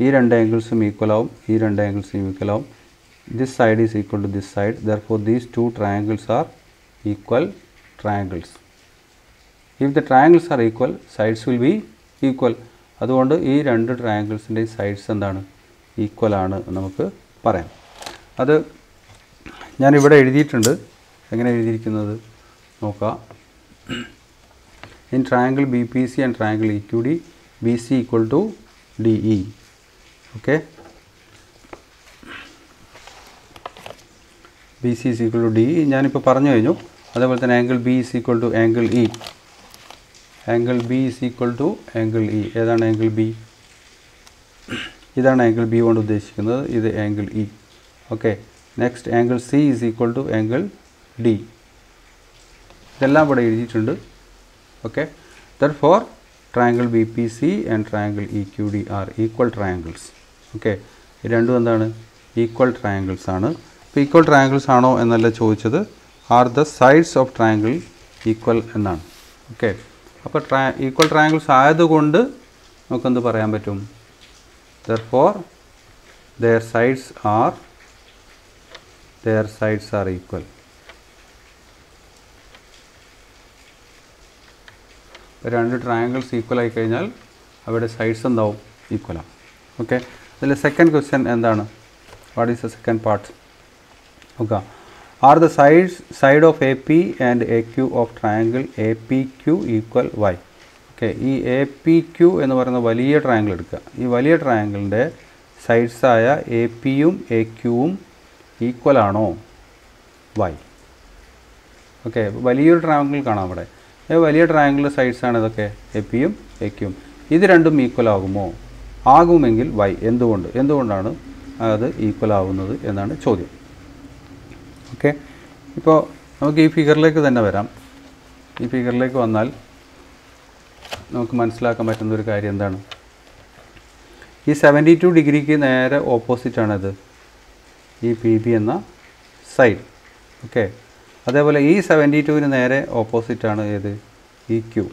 ഈ രണ്ട് ആംഗിൾസും ഈക്വലാവും, ഈ രണ്ട് ആംഗിൾസും ഈക്വലാവും. This side is equal to this side. Therefore these two triangles are equal triangles. If the triangles are equal, sides will be equal. അതുകൊണ്ട് ഈ രണ്ട് ട്രയാങ്കിൾസിൻ്റെയും സൈഡ്സ് എന്താണ്? ഈക്വലാണ് നമുക്ക് പറയാം. അത് ഞാനിവിടെ എഴുതിയിട്ടുണ്ട്. എങ്ങനെ എഴുതിയിരിക്കുന്നത് നോക്കാം. In triangle BPC and triangle EQD, BC equal to DE. Okay, BC is equal to DE ഞാനിപ്പോൾ പറഞ്ഞു കഴിഞ്ഞു. അതേപോലെ തന്നെ angle B is equal to angle E. Angle B is equal to angle E. ഏതാണ് ആംഗിൾ B? ഇതാണ് ആംഗിൾ B കൊണ്ട് ഉദ്ദേശിക്കുന്നത്. ഇത് angle E. Okay, next angle C is equal to angle D. ഇതെല്ലാം ഇവിടെ എഴുതിയിട്ടുണ്ട്. Okay, therefore triangle BPC and triangle EQD are equal triangles. Okay, ഈ രണ്ടും എന്താണ്? ഈക്വൽ ട്രയാങ്കിൾസ് ആണ്. ഇപ്പോൾ ഈക്വൽ ട്രയാങ്കിൾസ് ആണോ എന്നല്ല ചോദിച്ചത്, R the sides of triangle equal എന്നാണ്. ഓക്കെ, അപ്പോൾ ഈക്വൽ ട്രയാങ്കിൾസ് ആയതുകൊണ്ട് നമുക്കെന്ത് പറയാൻ പറ്റും? Therefore their sides are equal. രണ്ട് ട്രയാങ്കിൾസ് ഈക്വൽ ആയി കഴിഞ്ഞാൽ അവിടെ സൈഡ്സ് എന്താവും? ഈക്വലാണ്. ഓക്കെ, ഇതിൽ സെക്കൻഡ് ക്വസ്റ്റ്യൻ എന്താണ്? What is the second part? Okay, are the side of AP and AQ of triangle APQ equal Y. Okay, ഈ APQ എന്ന് പറയുന്ന വലിയ ട്രയാങ്കിൾ എടുക്കുക. ഈ വലിയ ട്രയാങ്കിളിൻ്റെ സൈഡ്സായ APയും AQവും ഈക്വൽ ആണോ? Y. ഓക്കെ, വലിയൊരു ട്രയാങ്കിൾ കാണാം അവിടെ. വലിയ ട്രയാങ്കിളിൻ്റെ സൈഡ്സാണ് ഇതൊക്കെ എ പിയും എ ക്യൂയും. ഇത് രണ്ടും ഈക്വൽ ആകുമോ? ആകുമെങ്കിൽ വൈ, എന്തുകൊണ്ടാണ് അത് ഈക്വൽ ആവുന്നത് എന്നാണ് ചോദ്യം. ഓക്കെ, ഇപ്പോൾ നമുക്ക് ഈ ഫിഗറിലേക്ക് തന്നെ വരാം. ഈ ഫിഗറിലേക്ക് വന്നാൽ നമുക്ക് മനസ്സിലാക്കാൻ പറ്റുന്ന ഒരു കാര്യം എന്താണ്? ഈ 72 ഡിഗ്രിക്ക് നേരെ ഓപ്പോസിറ്റാണിത്, ഈ പി ബി എന്ന സൈഡ്. ഓക്കെ, അതേപോലെ ഈ 72-ന് നേരെ ഓപ്പോസിറ്റാണ് ഏത്? ഈ ക്യൂ.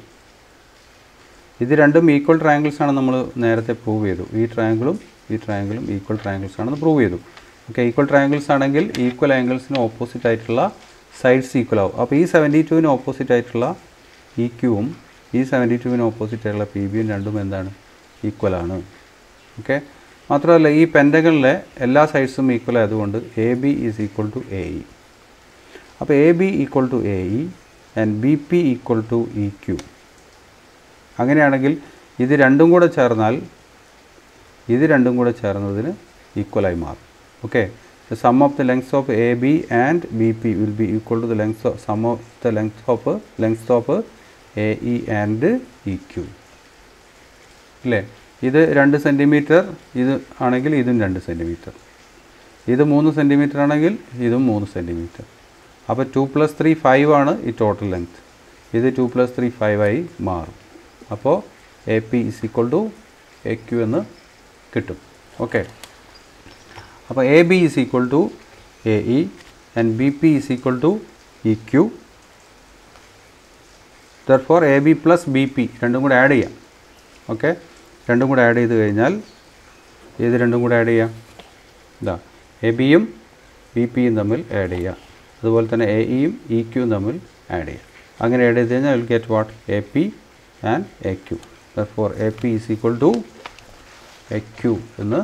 ഇത് രണ്ടും ഈക്വൽ ട്രയാങ്കിൾസ് ആണ് നമ്മൾ നേരത്തെ പ്രൂവ് ചെയ്തു. ഈ ട്രയാങ്കിളും ഈക്വൽ ട്രയാങ്കിൾസ് ആണെന്ന് പ്രൂവ് ചെയ്തു. ഓക്കെ, ഈക്വൽ ട്രയാങ്കിൾസ് ആണെങ്കിൽ ഈക്വൽ ആംഗിൾസിന് ഓപ്പോസിറ്റ് ആയിട്ടുള്ള സൈഡ്സ് ഈക്വൽ ആവും. അപ്പോൾ ഈ 72-ന് ഓപ്പോസിറ്റ് ആയിട്ടുള്ള ഈ ക്യൂവും ഈ 72-ന് ഓപ്പോസിറ്റ് ആയിട്ടുള്ള പി ബിയും രണ്ടും എന്താണ്? ഈക്വലാണ്. ഓക്കെ, മാത്രമല്ല ഈ പെൻറ്റഗണിലെ എല്ലാ സൈഡ്സും ഈക്വൽ ആയതുകൊണ്ട് A B is equal to A E. അപ്പോൾ A B equal to A E and B P equal to E Q. അങ്ങനെയാണെങ്കിൽ ഇത് രണ്ടും കൂടെ ചേർന്നതിന് ഈക്വലായി മാറും. Okay, the sum of the lengths of AB and BP will be equal to the sum of the lengths of AE and EQ. അല്ലേ? ഇത് 2 സെൻറ്റിമീറ്റർ, ഇത് ആണെങ്കിൽ ഇതും 2 സെൻറ്റിമീറ്റർ, ഇത് 3 സെൻറ്റിമീറ്റർ ആണെങ്കിൽ ഇതും 3 സെൻറ്റിമീറ്റർ. അപ്പോൾ 2 + 3 5 ആണ് ഈ ടോട്ടൽ ലെങ്ത്. ഇത് 2 + 3 5 ആയി മാറും. അപ്പോൾ A P is equal to A Q എന്ന് കിട്ടും. ഓക്കെ, അപ്പോൾ A B is equal to A E and B P is equal to E Q. Therefore A B plus B P രണ്ടും കൂടെ ആഡ് ചെയ്യാം. ഓക്കെ, രണ്ടും കൂടെ ആഡ് ചെയ്ത് കഴിഞ്ഞാൽ ഏത് രണ്ടും കൂടെ ആഡ് ചെയ്യാം? ഇതാ എ ബിയും ബി പിയും തമ്മിൽ ആഡ് ചെയ്യാം. അതുപോലെ തന്നെ എ ഇയും ഇ ക്യൂയും തമ്മിൽ ആഡ് ചെയ്യാം. അങ്ങനെ ആഡ് ചെയ്ത് കഴിഞ്ഞാൽ will get what? A P and A Q. Therefore A P is equal to A Q എന്ന്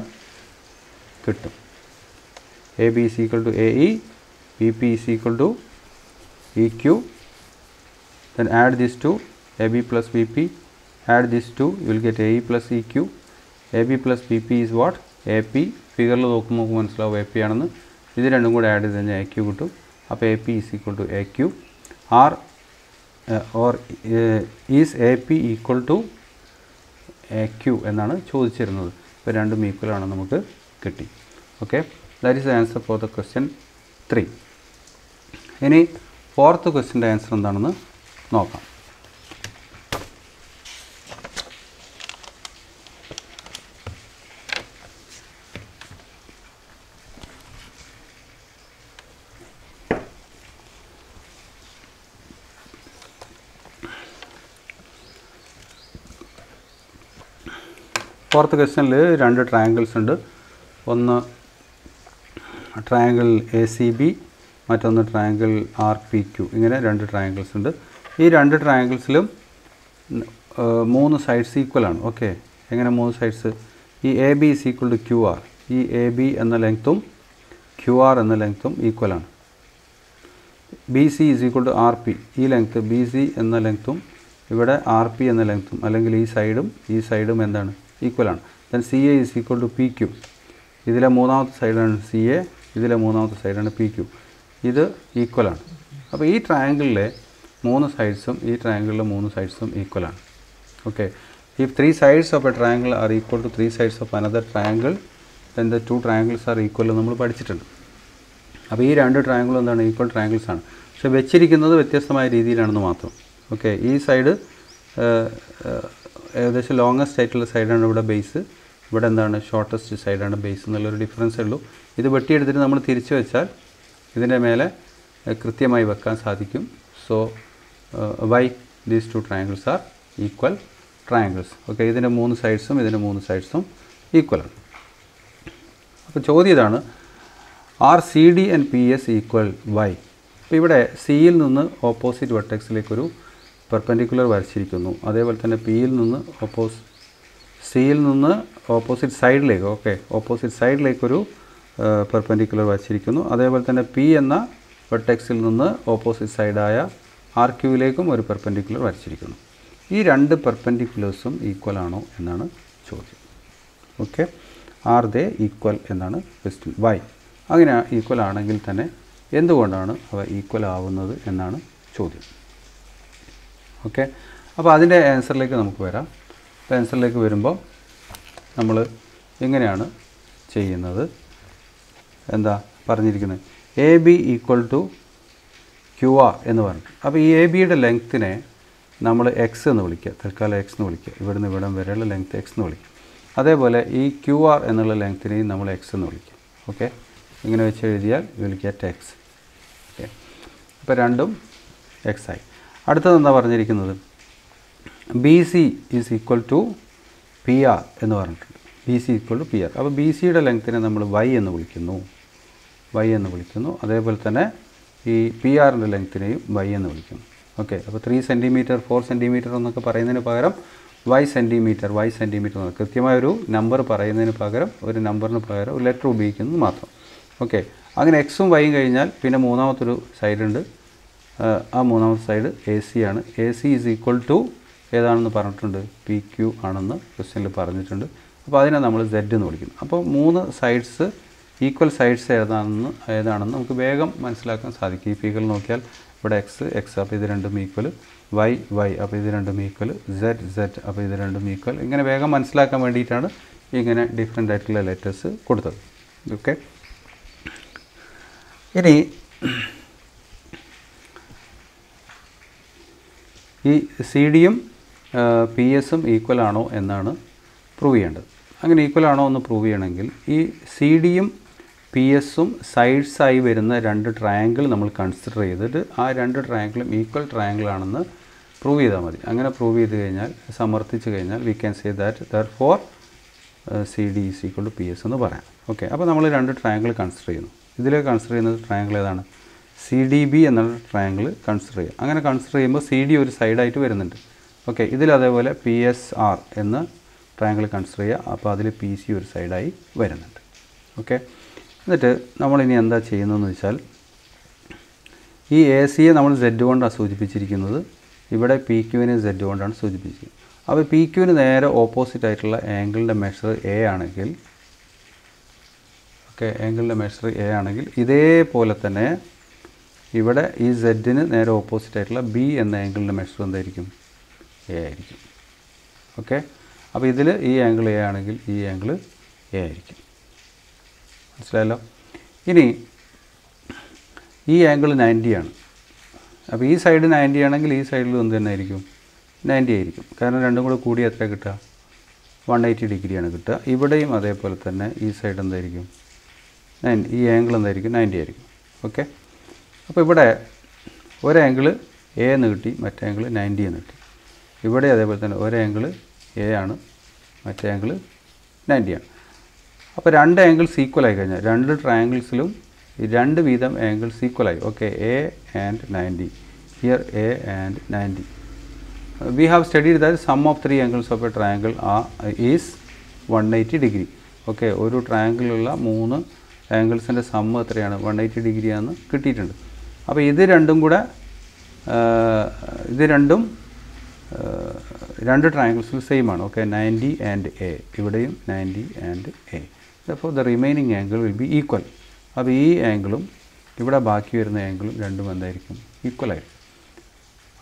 കിട്ടും. A B is equal to A E, B P is equal to E Q. Then add these two, AB plus BP, add these two, you will get AE plus EQ. AB plus BP is what? AP. ഫിഗറിൽ നോക്കുമ്പോൾ മനസ്സിലാവും എ പി ആണെന്ന്. ഇത് രണ്ടും കൂടെ ആഡ് ചെയ്ത് കഴിഞ്ഞാൽ എ ക്യൂ കിട്ടും. അപ്പോൾ A P is equal to A Q. Or is A P equal to A Q എന്നാണ് ചോദിച്ചിരുന്നത്. ഇപ്പോൾ രണ്ടും ഈക്വൽ ആണെന്ന് നമുക്ക് കിട്ടി. Okay, that is the answer for the question 3. ഇനി 4th ക്വസ്റ്റ്യൻ്റെ ആൻസർ എന്താണെന്ന് നോക്കാം. ഫോർത്ത് ക്വസ്റ്റ്യനിൽ 2 ട്രയാങ്കിൾസ് ഉണ്ട്. ഒന്ന് ട്രയാങ്കിൾ എ സി ബി, മറ്റൊന്ന് ട്രയാങ്കിൾ ആർ പി ക്യു. ഇങ്ങനെ 2 ട്രയാങ്കിൾസ് ഉണ്ട്. ഈ 2 ട്രയാങ്കിൾസിലും 3 സൈഡ്സ് ഈക്വലാണ്. ഓക്കെ, എങ്ങനെ 3 സൈഡ്സ്? ഈ A B is equal to Q R. ഈ എ ബി എന്ന ലെങ്ത്തും ക്യു ആർ എന്ന ലെങ്ത്തും ഈക്വലാണ്. B C is equal to R P. ഈ ലെങ്ത്ത് ബി സി എന്ന ലെങ്ത്തും ഇവിടെ ആർ പി എന്ന ലെങ്ത്തും അല്ലെങ്കിൽ ഈ സൈഡും എന്താണ്? ഈക്വലാണ്. Then C A is equal to P Q. ഇതിലെ 3ാമത്തെ സൈഡാണ് സി എ, ഇതിലെ 3ാമത്തെ സൈഡാണ് പി ക്യു. ഇത് ഈക്വലാണ്. അപ്പോൾ ഈ ട്രയാങ്കിളിലെ 3 സൈഡ്സും ഈ ട്രയാങ്കിളിലെ 3 സൈഡ്സും ഈക്വലാണ്. Okay, if 3 sides of a triangle are equal to 3 sides of another triangle, then the 2 triangles are equal എന്ന് നമ്മൾ പഠിച്ചിട്ടുണ്ട്. അപ്പോൾ ഈ 2 ട്രയാങ്കിളും എന്താണ്? ഈക്വൽ ട്രയാങ്കിൾസ് ആണ്. പക്ഷേ വെച്ചിരിക്കുന്നത് വ്യത്യസ്തമായ രീതിയിലാണെന്ന് മാത്രം. ഓക്കെ, ഈ സൈഡ് ഏകദേശം ലോങ്ങസ്റ്റ് ആയിട്ടുള്ള സൈഡാണ് ഇവിടെ ബേസ്, ഇവിടെ എന്താണ്? ഷോർട്ടസ്റ്റ് സൈഡാണ് ബേസ് എന്നുള്ളൊരു ഡിഫറൻസേ ഉള്ളൂ. ഇത് വെട്ടിയെടുത്തിട്ട് നമ്മൾ തിരിച്ചു വെച്ചാൽ ഇതിൻ്റെ മേലെ കൃത്യമായി വെക്കാൻ സാധിക്കും. So why these 2 triangles are equal triangles. Okay, ഇതിൻ്റെ 3 സൈഡ്സും ഇതിൻ്റെ 3 സൈഡ്സും ഈക്വലാണ്. അപ്പോൾ ചോദ്യം ഇതാണ്, are C D and P S equal Y. അപ്പോൾ ഇവിടെ സിയിൽ നിന്ന് ഓപ്പോസിറ്റ് വെർട്ടെക്സിലേക്കൊരു പെർപെൻഡിക്കുലർ വരച്ചിരിക്കുന്നു. അതേപോലെ തന്നെ സിയിൽ നിന്ന് ഓപ്പോസിറ്റ് സൈഡിലേക്ക്, ഓക്കെ, ഓപ്പോസിറ്റ് സൈഡിലേക്കൊരു പെർപെൻഡിക്കുലർ വരച്ചിരിക്കുന്നു. അതേപോലെ തന്നെ പി എന്ന വെർട്ടെക്സിൽ നിന്ന് ഓപ്പോസിറ്റ് സൈഡായ ആർ ക്യൂവിലേക്കും ഒരു പെർപെൻഡിക്കുലർ വരച്ചിരിക്കുന്നു. ഈ 2 പെർപെൻഡിക്കുലേഴ്സും ഈക്വൽ ആണോ എന്നാണ് ചോദ്യം. ഓക്കെ, ആർ ദേ ഈക്വൽ എന്നാണ് ക്വസ്റ്റ്യൻ. വൈ? അങ്ങനെ ഈക്വൽ ആണെങ്കിൽ തന്നെ എന്തുകൊണ്ടാണ് അവ ഈക്വൽ ആവുന്നത് എന്നാണ് ചോദ്യം. ഓക്കെ, അപ്പോൾ അതിൻ്റെ ആൻസറിലേക്ക് നമുക്ക് വരാം. അപ്പോൾ ആൻസറിലേക്ക് വരുമ്പോൾ നമ്മൾ എങ്ങനെയാണ് ചെയ്യുന്നത്, എന്താ പറഞ്ഞിരിക്കുന്നത്, A B equal to Q R എന്ന് പറഞ്ഞു. അപ്പോൾ ഈ എ ബിയുടെ ലെങ്ത്തിനെ നമ്മൾ എക്സ് എന്ന് വിളിക്കുക, തൽക്കാലം എക്സ് എന്ന് വിളിക്കുക. ഇവിടുന്ന് ഇവിടം വരെയുള്ള ലെങ്ത്ത് എക്സ് എന്ന് വിളിക്കുക. അതേപോലെ ഈ ക്യു ആർ എന്നുള്ള ലെങ്ത്തിനെയും നമ്മൾ എക്സ് എന്ന് വിളിക്കുക. ഓക്കെ, ഇങ്ങനെ വെച്ച് എഴുതിയാൽ വിൽ ഗെറ്റ് എക്സ്. ഓക്കെ, അപ്പോൾ രണ്ടും എക്സ് ആയി. അടുത്തത് എന്താ പറഞ്ഞിരിക്കുന്നത്, B C is equal to P R എന്ന് പറഞ്ഞിട്ടുണ്ട്. B C equal to P R. അപ്പോൾ ബി സിയുടെ ലെങ്ത്തിനെ നമ്മൾ വൈ എന്ന് വിളിക്കുന്നു, അതേപോലെ തന്നെ ഈ പി ആറിൻ്റെ ലെങ്ത്തിനെയും വൈ എന്ന് വിളിക്കുന്നു. ഓക്കെ, അപ്പോൾ 3 സെൻറ്റിമീറ്റർ 4 സെൻറ്റിമീറ്റർ എന്നൊക്കെ പറയുന്നതിന് പകരം വൈ സെൻറ്റിമീറ്റർ എന്ന് കൃത്യമായൊരു നമ്പർ പറയുന്നതിന് പകരം ഒരു നമ്പറിന് പകരം ഒരു ലെറ്റർ ഉപയോഗിക്കുന്നത് മാത്രം. ഓക്കെ, അങ്ങനെ എക്സും വൈയും കഴിഞ്ഞാൽ പിന്നെ മൂന്നാമത്തൊരു സൈഡുണ്ട്. ആ മൂന്നാമത്തെ സൈഡ് എ സി ആണ്. A C is equal to ഏതാണെന്ന് പറഞ്ഞിട്ടുണ്ട്, പി ക്യു ആണെന്ന് ക്വസ്റ്റ്യനിൽ പറഞ്ഞിട്ടുണ്ട്. അപ്പോൾ അതിനെ നമ്മൾ സെഡ് എന്ന് വിളിക്കുന്നു. അപ്പോൾ 3 സൈഡ്സ് ഈക്വൽ സൈഡ്സ് ഏതാണെന്ന് നമുക്ക് വേഗം മനസ്സിലാക്കാൻ സാധിക്കും. ഈ ഫിഗർ നോക്കിയാൽ ഇവിടെ എക്സ്, അപ്പോൾ ഇത് രണ്ടും ഈക്വൽ, വൈ, അപ്പോൾ ഇത് രണ്ടും ഈക്വൽ, സെഡ്, അപ്പോൾ ഇത് രണ്ടും ഈക്വൽ. ഇങ്ങനെ വേഗം മനസ്സിലാക്കാൻ വേണ്ടിയിട്ടാണ് ഇങ്ങനെ ഡിഫറെൻ്റ് ആയിട്ടുള്ള ലെറ്റേഴ്സ് കൊടുത്തത്. ഓക്കെ, ഇനി ഈ സി ഡിയും പി എസും ഈക്വൽ ആണോ എന്നാണ് പ്രൂവ് ചെയ്യേണ്ടത്. അങ്ങനെ ഈക്വൽ ആണോ എന്ന് പ്രൂവ് ചെയ്യണമെങ്കിൽ ഈ സി ഡിയും പി എസും സൈഡ്സായി വരുന്ന 2 ട്രയാങ്കിൾ നമ്മൾ കൺസിഡർ ചെയ്തിട്ട് ആ 2 ട്രയാങ്കിളും ഈക്വൽ ട്രയാങ്കിൾ ആണെന്ന് പ്രൂവ് ചെയ്താൽ മതി. അങ്ങനെ പ്രൂവ് ചെയ്ത് കഴിഞ്ഞാൽ, സമർത്ഥിച്ച് കഴിഞ്ഞാൽ we can say that therefore C D is equal to P S എന്ന് പറയാം. ഓക്കെ, അപ്പോൾ നമ്മൾ 2 ട്രയാങ്കിൾ കൺസിഡർ ചെയ്യുന്നു. ഇതിൽ കൺസിഡർ ചെയ്യുന്നത് ട്രയാങ്കിൾ ഏതാണ്, സി ഡി ബി എന്നുള്ള ട്രയാങ്കിൾ കൺസിഡർ ചെയ്യുക. അങ്ങനെ കൺസിഡർ ചെയ്യുമ്പോൾ സി ഡി ഒരു സൈഡായിട്ട് വരുന്നുണ്ട്. ഓക്കെ, ഇതിൽ അതേപോലെ പി എസ് ആർ എന്ന ട്രയാങ്കിൾ കൺസിഡർ ചെയ്യുക. അപ്പോൾ അതിൽ പി സി ഒരു സൈഡായി വരുന്നുണ്ട്. ഓക്കെ, എന്നിട്ട് നമ്മളിനി എന്താ ചെയ്യുന്നതെന്ന് വെച്ചാൽ, ഈ എ സിയെ നമ്മൾ സെഡ് കൊണ്ടാണ് സൂചിപ്പിച്ചിരിക്കുന്നത്, ഇവിടെ പി ക്യുവിനെ സെഡ് കൊണ്ടാണ് സൂചിപ്പിച്ചിരിക്കുന്നത്. അപ്പോൾ പി ക്യുവിന് നേരെ ഓപ്പോസിറ്റ് ആയിട്ടുള്ള ആംഗിളിൻ്റെ മെഷർ എ ആണെങ്കിൽ, ഓക്കെ, ആംഗിളിൻ്റെ മെഷർ എ ആണെങ്കിൽ ഇതേപോലെ തന്നെ ഇവിടെ ഈ സെഡിന് നേരെ ഓപ്പോസിറ്റ് ആയിട്ടുള്ള ബി എന്ന ആംഗിളിൻ്റെ മെഷർ എന്തായിരിക്കും, എ ആയിരിക്കും. ഓക്കെ, അപ്പോൾ ഇതിൽ ഈ ആംഗിൾ എ ആണെങ്കിൽ ഈ ആംഗിൾ എ ആയിരിക്കും. മനസ്സിലായല്ലോ. ഇനി ഈ ആംഗിൾ 90 ആണ്. അപ്പോൾ ഈ സൈഡ് 90 ആണെങ്കിൽ ഈ സൈഡിൽ എന്ത് തന്നെ ആയിരിക്കും, 90 ആയിരിക്കും. കാരണം രണ്ടും കൂടെ കൂടി എത്ര കിട്ടുക, 180 ഡിഗ്രിയാണ് കിട്ടുക. ഇവിടെയും അതേപോലെ തന്നെ ഈ സൈഡ് എന്തായിരിക്കും, 90, ഈ ആംഗിൾ എന്തായിരിക്കും, 90 ആയിരിക്കും. ഓക്കെ, അപ്പോൾ ഇവിടെ ഒരു ആംഗിൾ എ എന്ന് കിട്ടി, മറ്റേ ആംഗിൾ 90 എന്ന് കിട്ടി. ഇവിടെ അതേപോലെ തന്നെ ഒരു ആംഗിൾ എ ആണ്, മറ്റേ ആംഗിൾ 90 ആണ്. അപ്പോൾ 2 ആംഗിൾസ് ഈക്വൽ ആയി കഴിഞ്ഞാൽ 2 ട്രയാങ്കിൾസിലും 2 വീതം ആംഗിൾസ് ഈക്വലായി. Okay, A and 90, here A and 90. We have studied that sum of 3 angles of a triangle is 180 degree. Okay, ഒരു ട്രയാങ്കിളിലുള്ള 3 ആംഗിൾസിൻ്റെ സമ്മ് എത്രയാണ്, 180 ഡിഗ്രിയാണെന്ന് കിട്ടിയിട്ടുണ്ട്. അപ്പോൾ ഇത് രണ്ടും 2 ട്രയാങ്കിൾസിൽ സെയിം ആണ്. ഓക്കെ, 90 ആൻഡ് എ, ഇവിടെയും 90 ആൻഡ് എ. അപ്പോൾ the remaining angle will be equal. അപ്പോൾ ഈ ആംഗിളും ഇവിടെ ബാക്കി വരുന്ന ആംഗിളും രണ്ടും എന്തായിരിക്കും, ഈക്വലായിരിക്കും.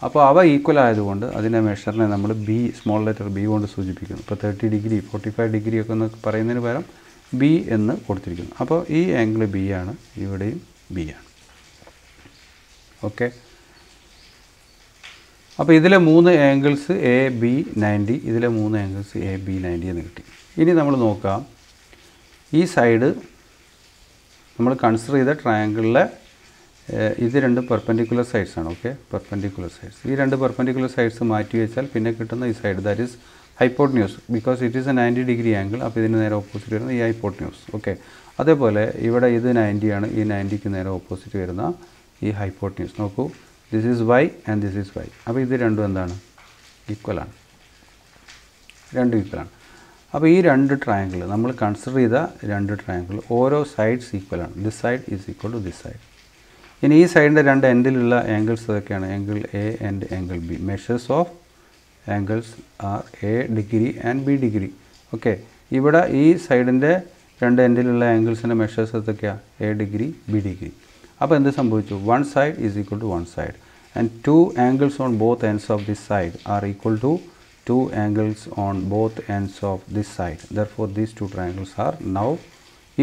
അപ്പോൾ അവ ഈക്വൽ ആയതുകൊണ്ട് അതിൻ്റെ മെഷറിനെ നമ്മൾ ബി, സ്മോൾ ലെറ്റർ ബി കൊണ്ട് സൂചിപ്പിക്കുന്നു. ഇപ്പോൾ 30 ഡിഗ്രി 45 ഡിഗ്രി ഒക്കെ എന്ന് പറയുന്നതിന് പകരം ബി എന്ന് കൊടുത്തിരിക്കുന്നു. അപ്പോൾ ഈ ആംഗിൾ ബി ആണ്, ഇവിടെയും ബി ആണ്. ഓക്കെ, അപ്പോൾ ഇതിലെ 3 ആംഗിൾസ് എ ബി 90, ഇതിലെ 3 ആംഗിൾസ് എ ബി 90 എന്ന് കിട്ടി. ഇനി നമ്മൾ നോക്കാം, ഈ സൈഡ് നമ്മൾ കൺസിഡർ ചെയ്ത ട്രയാങ്കിളിലെ ഇത് 2 പെർപെൻഡിക്കുലർ സൈഡ്സ് ആണ്. ഓക്കെ, പെർപെൻഡിക്കുലർ സൈഡ്സ്, ഈ 2 പെർപെൻഡിക്കുലർ സൈഡ്സ് മാറ്റി വെച്ചാൽ പിന്നെ കിട്ടുന്ന ഈ side, that is hypotenuse, because it is A 90 degree angle. അപ്പോൾ ഇതിന് നേരെ ഓപ്പോസിറ്റ് വരുന്ന ഈ ഹൈപ്പോട്ന്യൂസ്. ഓക്കെ, അതേപോലെ ഇവിടെ ഇത് 90 ആണ്, ഈ 90ക്ക് നേരെ ഓപ്പോസിറ്റ് വരുന്ന ഈ ഹൈപ്പോട്ന്യൂസ്. നോക്കൂ, this is Y and this is Y. അപ്പോൾ ഇത് രണ്ടും എന്താണ്, ഈക്വലാണ്, രണ്ടും ഈക്വലാണ്. അപ്പോൾ ഈ 2 ട്രയാങ്കിൾ നമ്മൾ കൺസിഡർ ചെയ്ത 2 ട്രയാങ്കിൾ ഓരോ സൈഡ്സ് ഈക്വലാണ്. This side is equal to this side. ഇനി ഈ സൈഡിൻ്റെ 2 എൻഡിലുള്ള ആംഗിൾസ് ഏതൊക്കെയാണ്, angle A and angle B. Measures of angles are A degree and B degree. Okay, ഇവിടെ ഈ സൈഡിൻ്റെ 2 എൻഡിലുള്ള ആംഗിൾസിൻ്റെ മെഷേഴ്സ് ഏതൊക്കെയാണ്, എ ഡിഗ്രി ബി ഡിഗ്രി. അപ്പോൾ എന്ത് സംഭവിച്ചു? One side is equal to one side and two angles on both ends of this side are equal to to angles on both ends of this side. Therefore these two triangles are now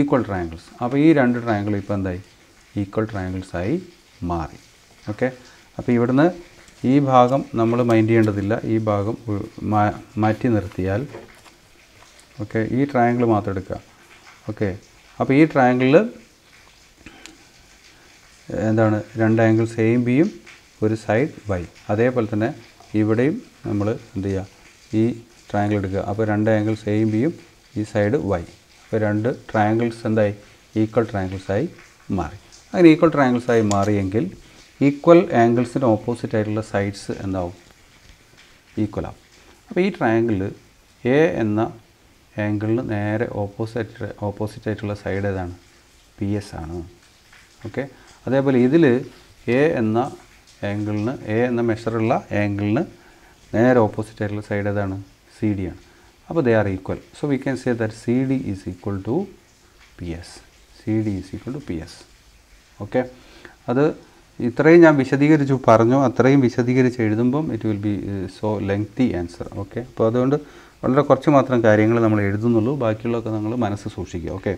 equal triangles. അപ്പോൾ ഈ രണ്ട് ട്രയാങ്കിൾ ഇപ്പോൾ എന്തായി? ഈക്വൽ ട്രയാങ്കിൾസായി മാറി. ഓക്കെ, അപ്പോൾ ഇവിടുന്ന് ഈ ഭാഗം നമ്മൾ മൈൻഡ് ചെയ്യേണ്ടതില്ല. ഈ ഭാഗം മാറ്റി നിർത്തിയാൽ ഓക്കെ, ഈ ട്രയാങ്കിൾ മാത്രം എടുക്കുക. ഓക്കെ, അപ്പോൾ ഈ ട്രയാങ്കിളിൽ എന്താണ്? രണ്ട് ആംഗിൾസ് എയും ബിയും, ഒരു സൈഡ് വൈ. അതേപോലെ തന്നെ ഇവിടെയും നമ്മൾ എന്ത് ചെയ്യുക? ഈ ട്രയാങ്കിൾ എടുക്കുക. അപ്പോൾ രണ്ട് ആംഗിൾസ് എയും ബിയും, ഈ സൈഡ് വൈ. അപ്പോൾ രണ്ട് ട്രയാങ്കിൾസ് എന്തായി? ഈക്വൽ ട്രയാങ്കിൾസായി മാറി. അങ്ങനെ ഈക്വൽ ട്രയാങ്കിൾസായി മാറിയെങ്കിൽ ഈക്വൽ ആംഗിൾസിന് ഓപ്പോസിറ്റ് ആയിട്ടുള്ള സൈഡ്സ് എന്താവും? ഈക്വലാവും. അപ്പോൾ ഈ ട്രയാങ്കിളിൽ എ എന്ന ആംഗിളിന് നേരെ ഓപ്പോസിറ്റ് ആയിട്ടുള്ള സൈഡ് ഏതാണ്? പി എസ് ആണ്. ഓക്കെ, അതേപോലെ ഇതിൽ എ എന്ന ആംഗിളിന്, എ എന്ന മെഷറുള്ള ആംഗിളിന് നേരെ ഓപ്പോസിറ്റ് ആയിട്ടുള്ള സൈഡ് ഏതാണ്? സി ഡി ആണ്. അപ്പോൾ they are equal. So we can say that C D is equal to P S. C D is equal to P S. Okay, അത് ഇത്രയും ഞാൻ വിശദീകരിച്ചു പറഞ്ഞു. അത്രയും വിശദീകരിച്ച് എഴുതുമ്പം it will be so lengthy answer. Okay, അപ്പോൾ അതുകൊണ്ട് വളരെ കുറച്ച് മാത്രം കാര്യങ്ങൾ നമ്മൾ എഴുതുന്നുള്ളൂ. ബാക്കിയുള്ളതൊക്കെ നമ്മൾ മനസ്സ് സൂക്ഷിക്കുക. Okay,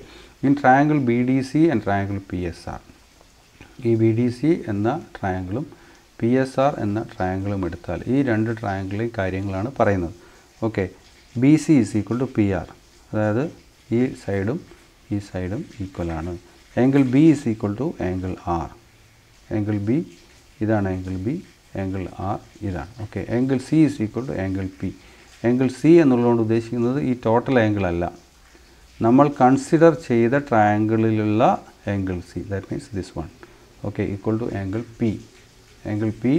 in triangle B D C and triangle P S R. ഈ ബി ഡി സി എന്ന ട്രയാങ്കിളും പി എസ് ആർ എന്ന ട്രയാങ്കിളും എടുത്താൽ ഈ രണ്ട് ട്രയാങ്കിളിലെയും കാര്യങ്ങളാണ് പറയുന്നത്. Okay, B C is equal to P R, അതായത് ഈ സൈഡും ഈക്വലാണ്. Angle B is equal to angle R. Angle B ഇതാണ്, ആംഗിൾ ബി, ആംഗിൾ ആർ ഇതാണ്. Okay, angle C is equal to angle P. Angle C എന്നുള്ളതുകൊണ്ട് ഉദ്ദേശിക്കുന്നത് ഈ ടോട്ടൽ ആംഗിൾ അല്ല, നമ്മൾ കൺസിഡർ ചെയ്ത ട്രയാങ്കിളിലുള്ള angle C, that means this one. Okay, equal to angle P. Angle P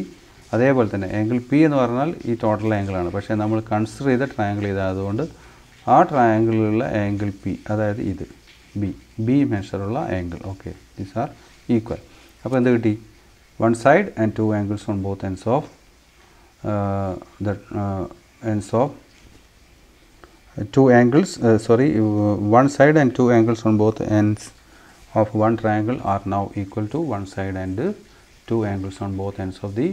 അതേപോലെ തന്നെ ആംഗിൾ പി എന്ന് പറഞ്ഞാൽ ഈ ടോട്ടൽ ആംഗിളാണ്. പക്ഷേ നമ്മൾ കൺസിഡർ ചെയ്ത ട്രയാങ്കിൾ ഇതായതുകൊണ്ട് ആ ട്രയാങ്കിളിലുള്ള ആംഗിൾ പി, അതായത് ഇത് ബി മെഷറുള്ള angle. Okay, these are equal. അപ്പോൾ എന്ത് കിട്ടി? One side and two angles on both ends of two angles, one side and two angles on both ends of one triangle are now equal to one side and two angles on both ends of the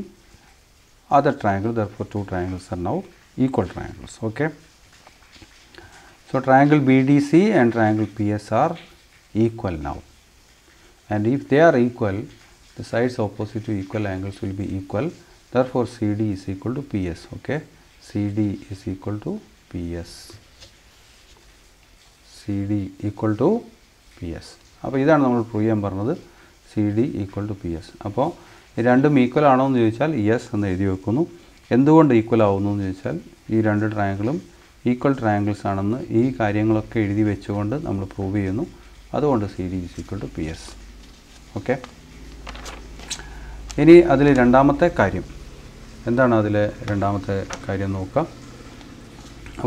other triangle. Therefore, two triangles are now equal triangles. Okay. So, triangle BDC and triangle PS are equal now, and if they are equal, the sides opposite to equal angles will be equal. Therefore, CD is equal to PS. Okay, CD is equal to PS. CD equal to PS. അപ്പോൾ ഇതാണ് നമ്മൾ പ്രൂവ് ചെയ്യാൻ പറഞ്ഞത്, CD equal to PS. അപ്പോൾ രണ്ടും ഈക്വൽ ആണോ എന്ന് ചോദിച്ചാൽ യെസ് എന്ന് എഴുതി വെക്കുന്നു. എന്തുകൊണ്ട് ഈക്വൽ ആവുന്നു എന്ന് ചോദിച്ചാൽ ഈ രണ്ട് ട്രയാങ്കിളും ഈക്വൽ ട്രയാങ്കിൾസ് ആണെന്ന് ഈ കാര്യങ്ങളൊക്കെ എഴുതി വെച്ചുകൊണ്ട് നമ്മൾ പ്രൂവ് ചെയ്യുന്നു. അതുകൊണ്ട് CD is equal to PS. Okay, ഇനി അതിൽ രണ്ടാമത്തെ കാര്യം എന്താണ്? അതിലെ രണ്ടാമത്തെ കാര്യം നോക്കാം.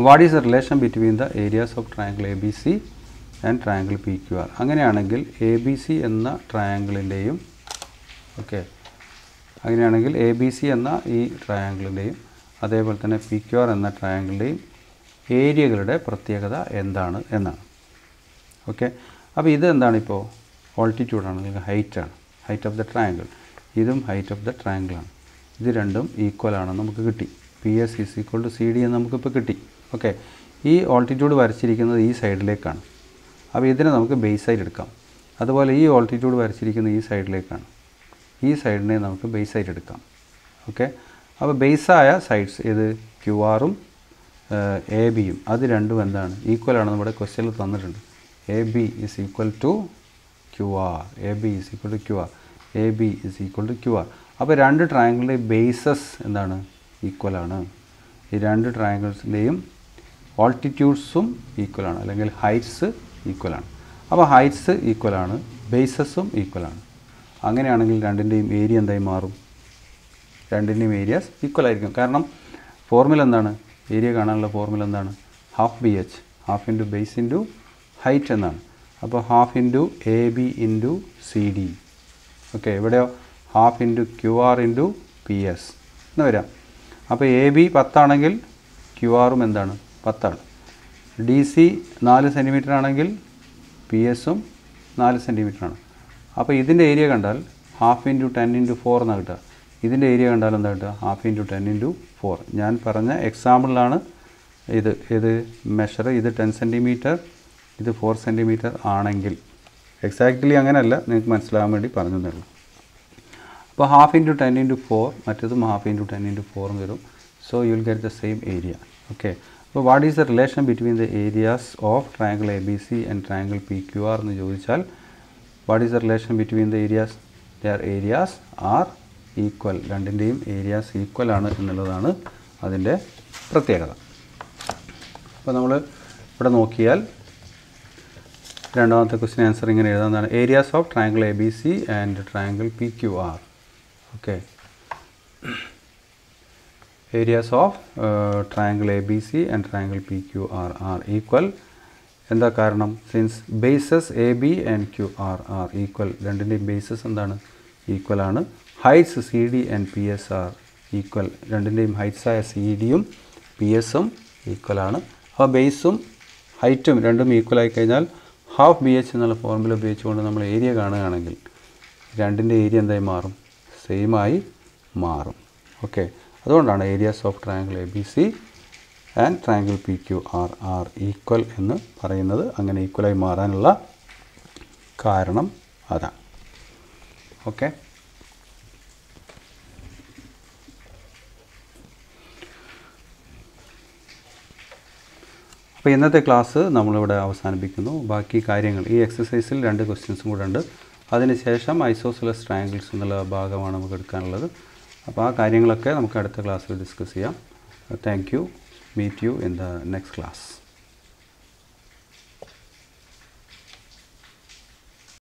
What is the relation between the areas of triangle A B C and triangle P Q R. അങ്ങനെയാണെങ്കിൽ എ ബി സി എന്ന ട്രയാങ്കിളിൻ്റെയും അങ്ങനെയാണെങ്കിൽ എ ബി സി എന്ന ഈ ട്രയാങ്കിളിൻ്റെയും അതേപോലെ തന്നെ പി ക്യു ആർ എന്ന ട്രയാങ്കിളിൻ്റെയും ഏരിയകളുടെ പ്രത്യേകത എന്താണ് എന്നാണ്. ഓക്കെ, അപ്പോൾ ഇത് എന്താണ്? ഇപ്പോൾ ഓൾട്ടിറ്റ്യൂഡാണ് അല്ലെങ്കിൽ ഹൈറ്റാണ്, ഹൈറ്റ് ഓഫ് ദ ട്രയാങ്കിൾ. ഇതും ഹൈറ്റ് ഓഫ് ദ ട്രയാങ്കിളാണ്. ഇത് രണ്ടും ഈക്വൽ ആണെന്ന് നമുക്ക് കിട്ടി. P S is equal to C D എന്ന് നമുക്കിപ്പോൾ കിട്ടി. ഓക്കെ, ഈ ഓൾട്ടിറ്റ്യൂഡ് വരച്ചിരിക്കുന്നത് ഈ സൈഡിലേക്കാണ്. അപ്പോൾ ഇതിനെ നമുക്ക് ബേസ് ആയിട്ട് എടുക്കാം. അതുപോലെ ഈ ഓൾട്ടിറ്റ്യൂഡ് വരച്ചിരിക്കുന്നത് ഈ സൈഡിലേക്കാണ്. ഈ സൈഡിനെ നമുക്ക് ബേസ് ആയിട്ട് എടുക്കാം. ഓക്കെ, അപ്പോൾ ബേസായ സൈഡ്സ് ഏത്? ക്യു ആറും എ ബിയും. അത് രണ്ടും എന്താണ്? ഈക്വൽ ആണ്. നമ്മുടെ ക്വസ്റ്റ്യനിൽ തന്നിട്ടുണ്ട്. A B is equal to Q R. A B is equal to Q R. A B is equal to Q R. അപ്പോൾ രണ്ട് ട്രയാങ്കിളിൻ്റെ ബേസസ് എന്താണ്? ഈക്വലാണ്. ഈ രണ്ട് ട്രയാങ്കിൾസിൻ്റെയും ഓൾട്ടിറ്റ്യൂഡ്സും ഈക്വലാണ്, അല്ലെങ്കിൽ ഹൈറ്റ്സ് ഈക്വലാണ്. അപ്പോൾ ഹൈറ്റ്സ് ഈക്വലാണ്, ബേസസും ഈക്വലാണ്. അങ്ങനെയാണെങ്കിൽ രണ്ടിൻ്റെയും ഏരിയ എന്തായി മാറും? രണ്ടിൻ്റെയും ഏരിയാസ് ഈക്വൽ ആയിരിക്കും. കാരണം ഫോർമുല എന്താണ്? ഏരിയ കാണാനുള്ള ഫോർമുല എന്താണ്? Half B H, half into base into height എന്നാണ്. അപ്പോൾ half into A B into C D. Okay, ഇവിടെയോ half into Q R into P S എന്ന് വരാം. അപ്പോൾ എ ബി 10 ആണെങ്കിൽ ക്യു ആറും എന്താണ്? 10 ആണ്. ഡി സി 4 സെൻറ്റിമീറ്റർ ആണെങ്കിൽ പി എസും 4 സെൻറ്റിമീറ്റർ ആണ്. അപ്പോൾ ഇതിൻ്റെ ഏരിയ കണ്ടാൽ ഹാഫ് ഇൻറ്റു 10 × 4 എന്നാണ് കിട്ടുക. ഇതിൻ്റെ ഏരിയ കണ്ടാൽ എന്താ കിട്ടുക? Half into 10 × 4. ഞാൻ പറഞ്ഞ എക്സാമ്പിളിലാണ് ഇത് മെഷർ. ഇത് 10 സെൻറ്റിമീറ്റർ, ഇത് 4 സെൻറ്റിമീറ്റർ ആണെങ്കിൽ എക്സാക്ട്ലി അങ്ങനെയല്ല, നിങ്ങൾക്ക് മനസ്സിലാകാൻ വേണ്ടി പറഞ്ഞു തരുന്നു. അപ്പോൾ ഹാഫ് ഇൻറ്റു 10 × 4, മറ്റേതും ഹാഫ് ഇൻറ്റു 10 × 4 എന്ന് വരും. So you will get the same area. Okay. അപ്പോൾ what is the relation between the areas of triangle A B C and triangle P Q R എന്ന് ചോദിച്ചാൽ, what is the relation between the areas? Their areas are equal. രണ്ടിൻ്റെയും ഏരിയാസ് ഈക്വൽ ആണ് എന്നുള്ളതാണ് അതിൻ്റെ പ്രത്യേകത. അപ്പോൾ നമ്മൾ ഇവിടെ നോക്കിയാൽ രണ്ടാമത്തെ ക്വസ്റ്റ്യൻ ആൻസർ ഇങ്ങനെ എഴുതാവുന്നതാണ്. Areas of triangle A B C and triangle P Q R. Okay. Areas of triangle A B C and triangle P Q R equal. എന്താ കാരണം? Since bases A B and Q R equal. രണ്ടിൻ്റെയും ബേസസ് എന്താണ്? ഈക്വൽ ആണ്. Heights C D and P S R equal. രണ്ടിൻ്റെയും ഹൈറ്റ്സായ സി ഡിയും പി എസും ഈക്വലാണ്. അപ്പോൾ ബേസും ഹൈറ്റും രണ്ടും ഈക്വൽ ആയി കഴിഞ്ഞാൽ ഹാഫ് ബി എച്ച് എന്നുള്ള ഫോർമുല ഉപയോഗിച്ചുകൊണ്ട് നമ്മൾ ഏരിയ കാണുകയാണെങ്കിൽ രണ്ടിൻ്റെ ഏരിയ എന്തായി മാറും? സെയിമായി മാറും. ഓക്കെ. അതുകൊണ്ടാണ് areas of triangle A B C and triangle P Q R equal എന്ന് പറയുന്നത്. അങ്ങനെ ഈക്വലായി മാറാനുള്ള കാരണം അതാണ്. ഓക്കെ. അപ്പോൾ ഇന്നത്തെ ക്ലാസ് നമ്മളിവിടെ അവസാനിപ്പിക്കുന്നു. ബാക്കി കാര്യങ്ങൾ ഈ എക്സസൈസിൽ 2 ക്വസ്റ്റ്യൻസും കൂടെ ഉണ്ട്. അതിനുശേഷം ഐസോസെലസ് ട്രയാങ്കിൾസ് എന്നുള്ള ഭാഗമാണ് നമുക്ക് എടുക്കാനുള്ളത്. അപ്പോൾ ആ കാര്യങ്ങളൊക്കെ നമുക്ക് അടുത്ത ക്ലാസ്സിൽ ഡിസ്കസ് ചെയ്യാം. Thank you. Meet you in the next class.